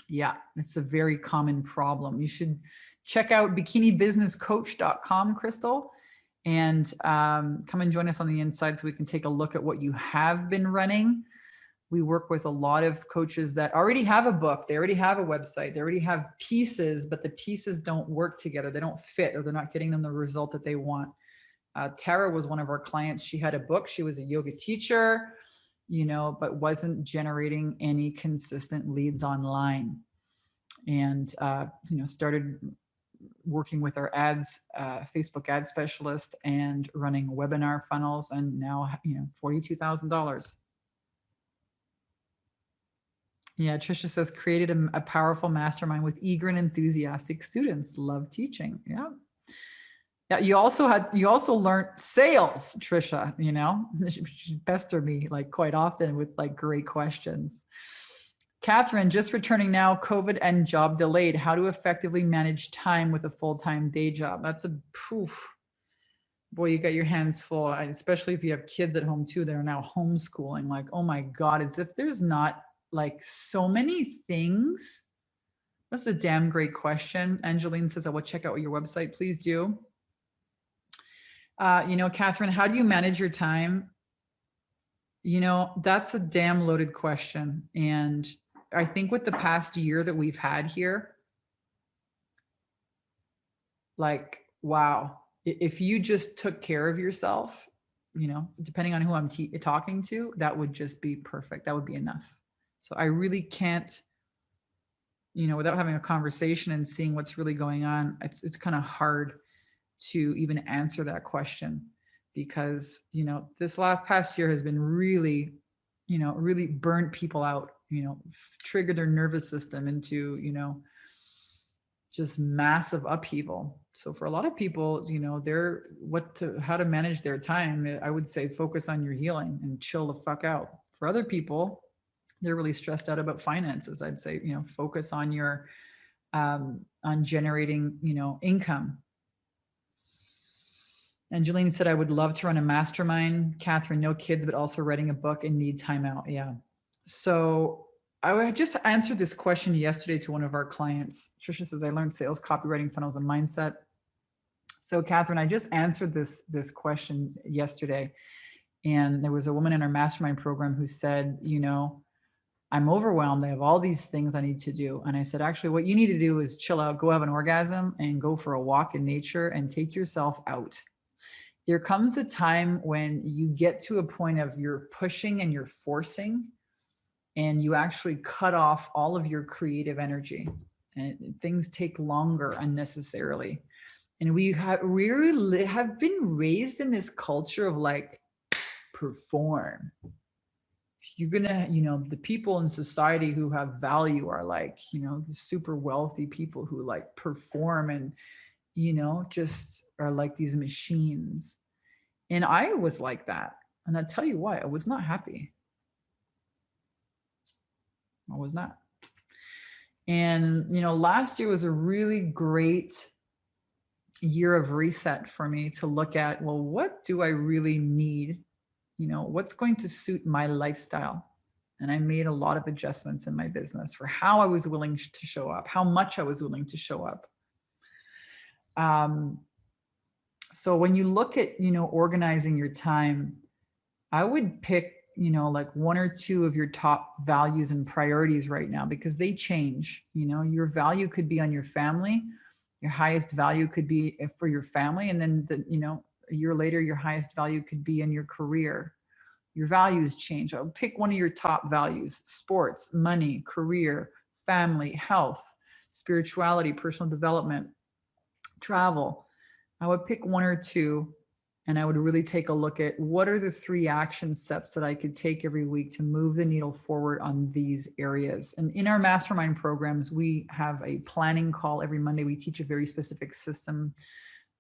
Yeah, it's a very common problem. You should check out bikinibusinesscoach.com, Crystal, and come and join us on the inside so we can take a look at what you have been running. We work with a lot of coaches that already have a book, they already have a website, they already have pieces, but the pieces don't work together. They don't fit, or they're not getting them the result that they want. Tara was one of our clients. She had a book. She was a yoga teacher, you know, but wasn't generating any consistent leads online. And, you know, started working with our ads, Facebook ad specialist, and running webinar funnels, and now, you know, $42,000. Yeah, Trisha says, created a powerful mastermind with eager and enthusiastic students. Love teaching. Yeah. Yeah, you also learned sales, Trisha, you know, she pestered me like quite often with like great questions. Catherine, just returning now, COVID and job delayed. How to effectively manage time with a full-time day job? That's a poof. Boy, you got your hands full, especially if you have kids at home too that are now homeschooling. Like, oh my God, as if there's not like so many things. That's a damn great question. Angeline says, I will check out your website. Please do. You know, Catherine, how do you manage your time? You know, that's a damn loaded question. And I think with the past year that we've had here, like, wow, if you just took care of yourself, you know, depending on who I'm talking to, that would just be perfect. That would be enough. So I really can't, you know, without having a conversation and seeing what's really going on, it's kind of hard to even answer that question, because, you know, this past year has been really, you know, really burnt people out, you know, triggered their nervous system into, you know, just massive upheaval. So for a lot of people, you know, how to manage their time, I would say focus on your healing and chill the fuck out. For other people, they're really stressed out about finances. I'd say, you know, focus on your, on generating, you know, income. And Jolene said, I would love to run a mastermind. Catherine, no kids, but also writing a book and need time out. Yeah. So I just answered this question yesterday to one of our clients. Trisha says, I learned sales, copywriting, funnels, and mindset. So Catherine, I just answered this question yesterday. And there was a woman in our mastermind program who said, I'm overwhelmed. I have all these things I need to do. And I said, actually, what you need to do is chill out, go have an orgasm and go for a walk in nature and take yourself out. There comes a time when you get to a point of you're pushing and you're forcing, and you actually cut off all of your creative energy, and things take longer unnecessarily. And we really have been raised in this culture of like, perform. You're gonna, the people in society who have value are like, the super wealthy people who like perform and, just are like these machines. And I was like that. And I'll tell you why, I was not happy. I was not. And, last year was a really great year of reset for me to look at, well, what do I really need? What's going to suit my lifestyle? And I made a lot of adjustments in my business for how I was willing to show up, how much I was willing to show up. So when you look at, organizing your time, I would pick, like one or two of your top values and priorities right now, because they change. Your value could be on your family. Your highest value could be for your family. And then, a year later, your highest value could be in your career. Your values change. I'll pick one of your top values: sports, money, career, family, health, spirituality, personal development, travel. I would pick one or two, and I would really take a look at what are the 3 action steps that I could take every week to move the needle forward on these areas. And in our mastermind programs, we have a planning call every Monday. We teach a very specific system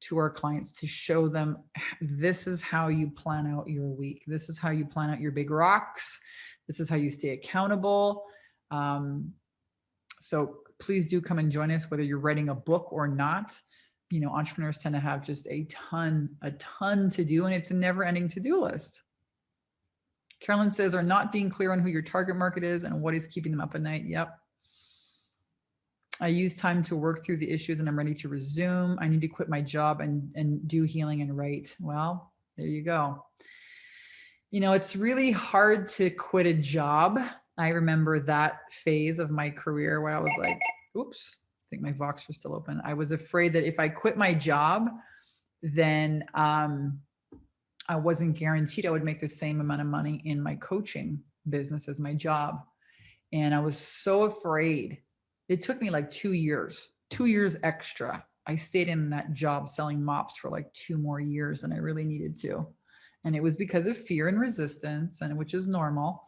to our clients to show them, this is how you plan out your week. This is how you plan out your big rocks. This is how you stay accountable. So please do come and join us, whether you're writing a book or not. Entrepreneurs tend to have just a ton to do, and it's a never ending to-do list. Carolyn says, are not being clear on who your target market is and what is keeping them up at night. Yep. I use time to work through the issues and I'm ready to resume. I need to quit my job and do healing and write. Well, there you go. It's really hard to quit a job. I remember that phase of my career where I was like, oops, I think my Vox was still open. I was afraid that if I quit my job, then I wasn't guaranteed I would make the same amount of money in my coaching business as my job. And I was so afraid. It took me like 2 years extra. I stayed in that job selling mops for like 2 more years than I really needed to. And it was because of fear and resistance, and which is normal.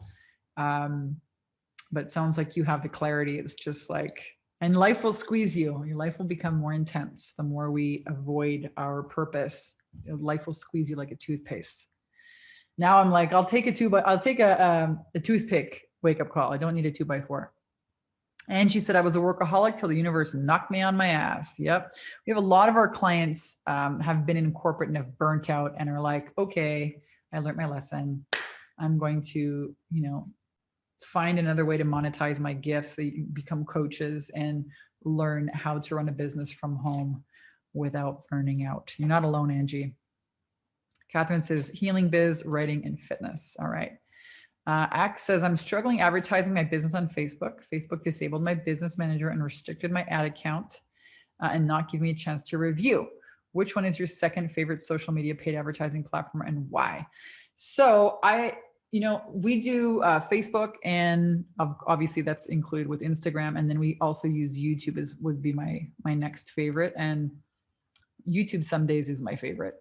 But sounds like you have the clarity. It's just like, and life will squeeze you. Your life will become more intense. The more we avoid our purpose, life will squeeze you like a toothpaste. Now I'm like, I'll take a toothpick wake-up call. I don't need a 2x4. And she said, I was a workaholic till the universe knocked me on my ass. Yep. We have a lot of our clients have been in corporate and have burnt out and are like, okay, I learned my lesson. I'm going to, find another way to monetize my gifts. They become coaches and learn how to run a business from home without burning out. You're not alone, Angie. Catherine says, healing biz, writing, and fitness. All right. Axe says, I'm struggling advertising my business on Facebook. Facebook disabled my business manager and restricted my ad account and not giving me a chance to review. Which one is your second favorite social media paid advertising platform and why? So we do Facebook, and obviously that's included with Instagram. And then we also use YouTube would be my next favorite. And YouTube some days is my favorite.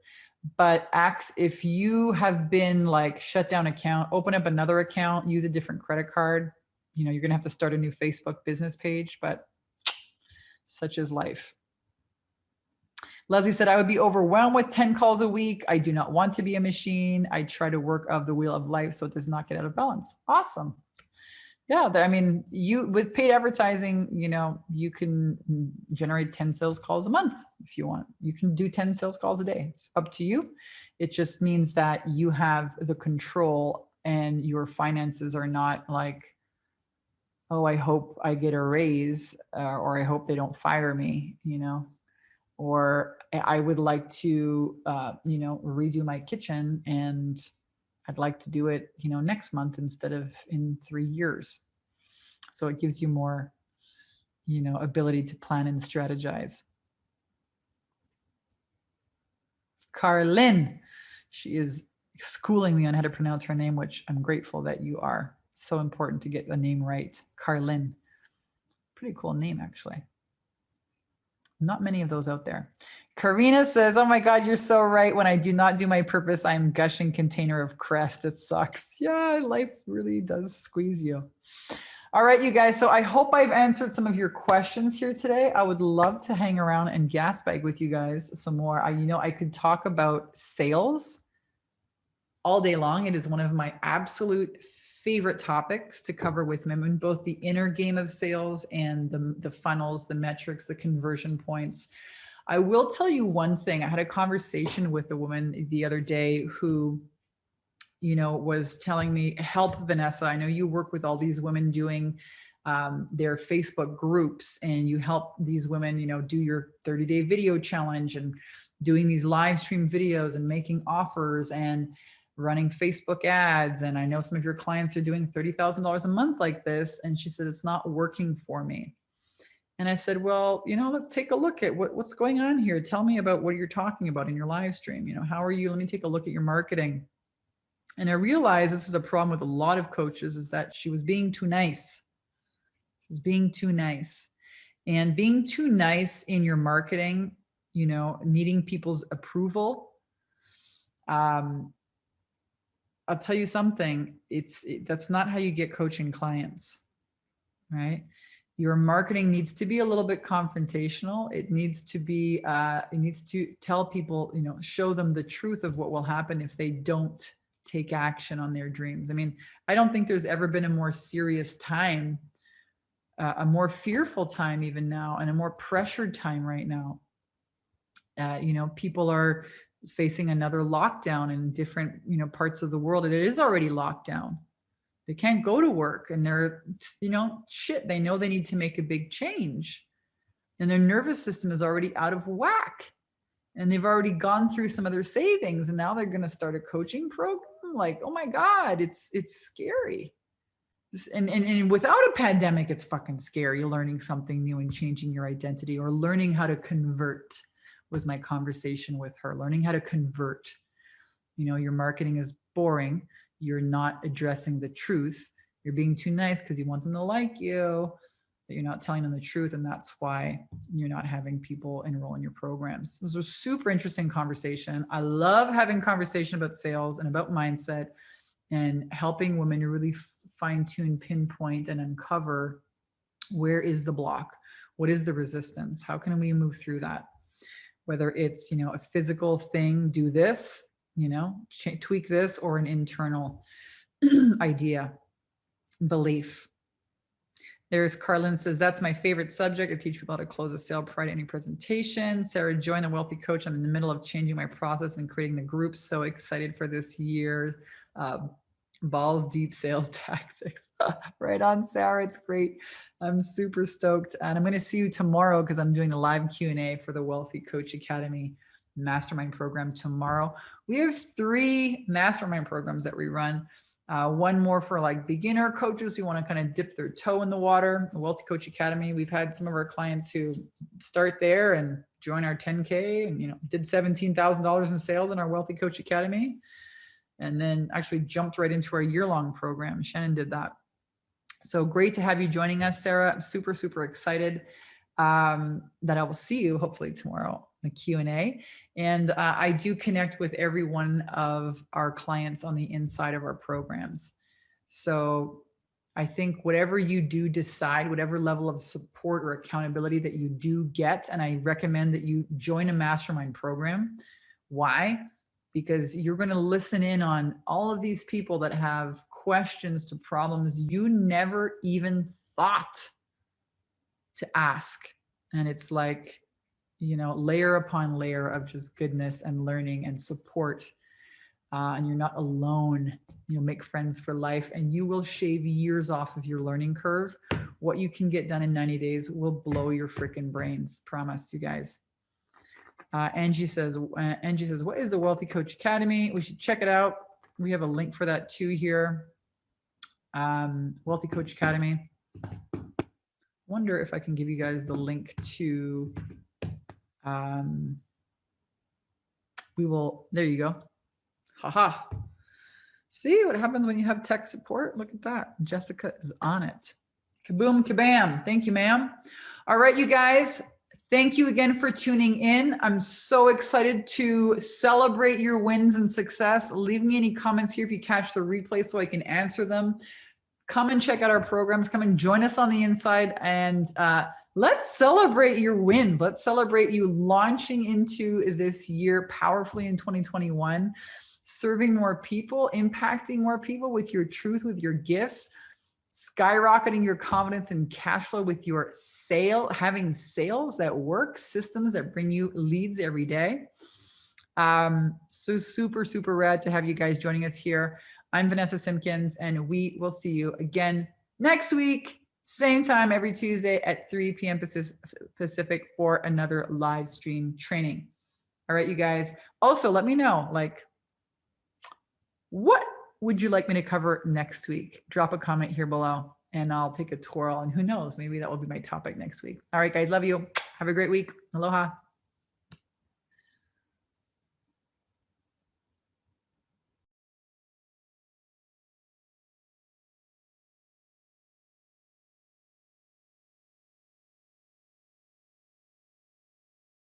But Axe, if you have been like shut down account, open up another account, use a different credit card, you're going to have to start a new Facebook business page, but such is life. Leslie said, I would be overwhelmed with 10 calls a week. I do not want to be a machine. I try to work of the wheel of life so it does not get out of balance. Awesome. Yeah, I mean, you with paid advertising, you can generate 10 sales calls a month if you want. You can do 10 sales calls a day. It's up to you. It just means that you have the control and your finances are not like, oh, I hope I get a raise, or I hope they don't fire me, or I would like to, redo my kitchen and I'd like to do it, next month instead of in 3 years. So it gives you more, ability to plan and strategize. Carlin, she is schooling me on how to pronounce her name, which I'm grateful that you are. It's so important to get the name right. Carlin. Pretty cool name, actually. Not many of those out there. Karina says, oh my God, you're so right. When I do not do my purpose, I'm gushing container of crest. It sucks. Yeah, life really does squeeze you. All right, you guys. So I hope I've answered some of your questions here today. I would love to hang around and gas bag with you guys some more. I could talk about sales all day long. It is one of my absolute favorite topics to cover with women, both the inner game of sales and the funnels, the metrics, the conversion points. I will tell you one thing. I had a conversation with a woman the other day who, was telling me, help, Vanessa. I know you work with all these women doing their Facebook groups, and you help these women, do your 30-day video challenge and doing these live stream videos and making offers and running Facebook ads. And I know some of your clients are doing $30,000 a month like this. And she said, it's not working for me. And I said, well, let's take a look at what's going on here. Tell me about what you're talking about in your live stream. How are you? Let me take a look at your marketing. And I realized this is a problem with a lot of coaches, is that she was being too nice. She was being too nice. And being too nice in your marketing, needing people's approval. I'll tell you something, that's not how you get coaching clients, right? Your marketing needs to be a little bit confrontational. It needs to be, it needs to tell people, show them the truth of what will happen if they don't take action on their dreams. I mean, I don't think there's ever been a more serious time, a more fearful time even now, and a more pressured time right now. People are facing another lockdown in different, parts of the world. And it is already locked down. They can't go to work, and they're, they know they need to make a big change, and their nervous system is already out of whack, and they've already gone through some of their savings, and now they're going to start a coaching program. Like, oh my God, it's scary. And without a pandemic, it's fucking scary learning something new and changing your identity, or learning how to convert. Was my conversation with her, learning how to convert. Your marketing is boring. You're not addressing the truth. You're being too nice because you want them to like you, but you're not telling them the truth. And that's why you're not having people enroll in your programs. It was a super interesting conversation. I love having conversation about sales and about mindset and helping women to really fine tune, pinpoint, and uncover where is the block? What is the resistance? How can we move through that? Whether it's, a physical thing, do this, tweak this, or an internal idea, belief. There's Carlin says, that's my favorite subject. I teach people how to close a sale prior to any presentation. Sarah, join the Wealthy Coach. I'm in the middle of changing my process and creating the group. So excited for this year. Balls deep sales tactics. Right on, Sarah. It's great. I'm super stoked. And I'm going to see you tomorrow because I'm doing the live Q&A for the Wealthy Coach Academy mastermind program tomorrow. We have 3 mastermind programs that we run. One more for like beginner coaches who want to kind of dip their toe in the water. The Wealthy Coach Academy. We've had some of our clients who start there and join our 10K and, did $17,000 in sales in our Wealthy Coach Academy. And then actually jumped right into our year-long program. Shannon did that. So great to have you joining us, Sarah. I'm super, super excited that I will see you hopefully tomorrow in the Q&A. And I do connect with every one of our clients on the inside of our programs. So I think whatever you do decide, whatever level of support or accountability that you do get, and I recommend that you join a mastermind program. Why? because you're going to listen in on all of these people that have questions to problems you never even thought to ask. And it's like, you know, layer upon layer of just goodness and learning and support. And you're not alone. You know, make friends for life, and you will shave years off of your learning curve. What you can get done in 90 days will blow your freaking brains. Promise, you guys. Angie says, what is the Wealthy Coach Academy? We should check it out. We have a link for that too here. Wealthy Coach Academy. Wonder if I can give you guys the link to, we will, there you go. Haha. See what happens when you have tech support? Look at that. Jessica is on it. Kaboom, kabam. Thank you, ma'am. All right, you guys. Thank you again for tuning in. I'm so excited to celebrate your wins and success. Leave me any comments here if you catch the replay so I can answer them. Come and check out our programs. Come and join us on the inside, and let's celebrate your wins. Let's celebrate you launching into this year powerfully in 2021, serving more people, impacting more people with your truth, with your gifts, skyrocketing your confidence and cash flow with your having sales that work, systems that bring you leads every day. So super, super rad to have you guys joining us here. I'm Vanessa Simpkins, and we will see you again next week, same time every Tuesday at 3 p.m. Pacific for another live stream training. All right, you guys. Also, let me know, like, what would you like me to cover next week? Drop a comment here below and I'll take a twirl, and who knows, maybe that will be my topic next week. All right, guys, love you. Have a great week. Aloha.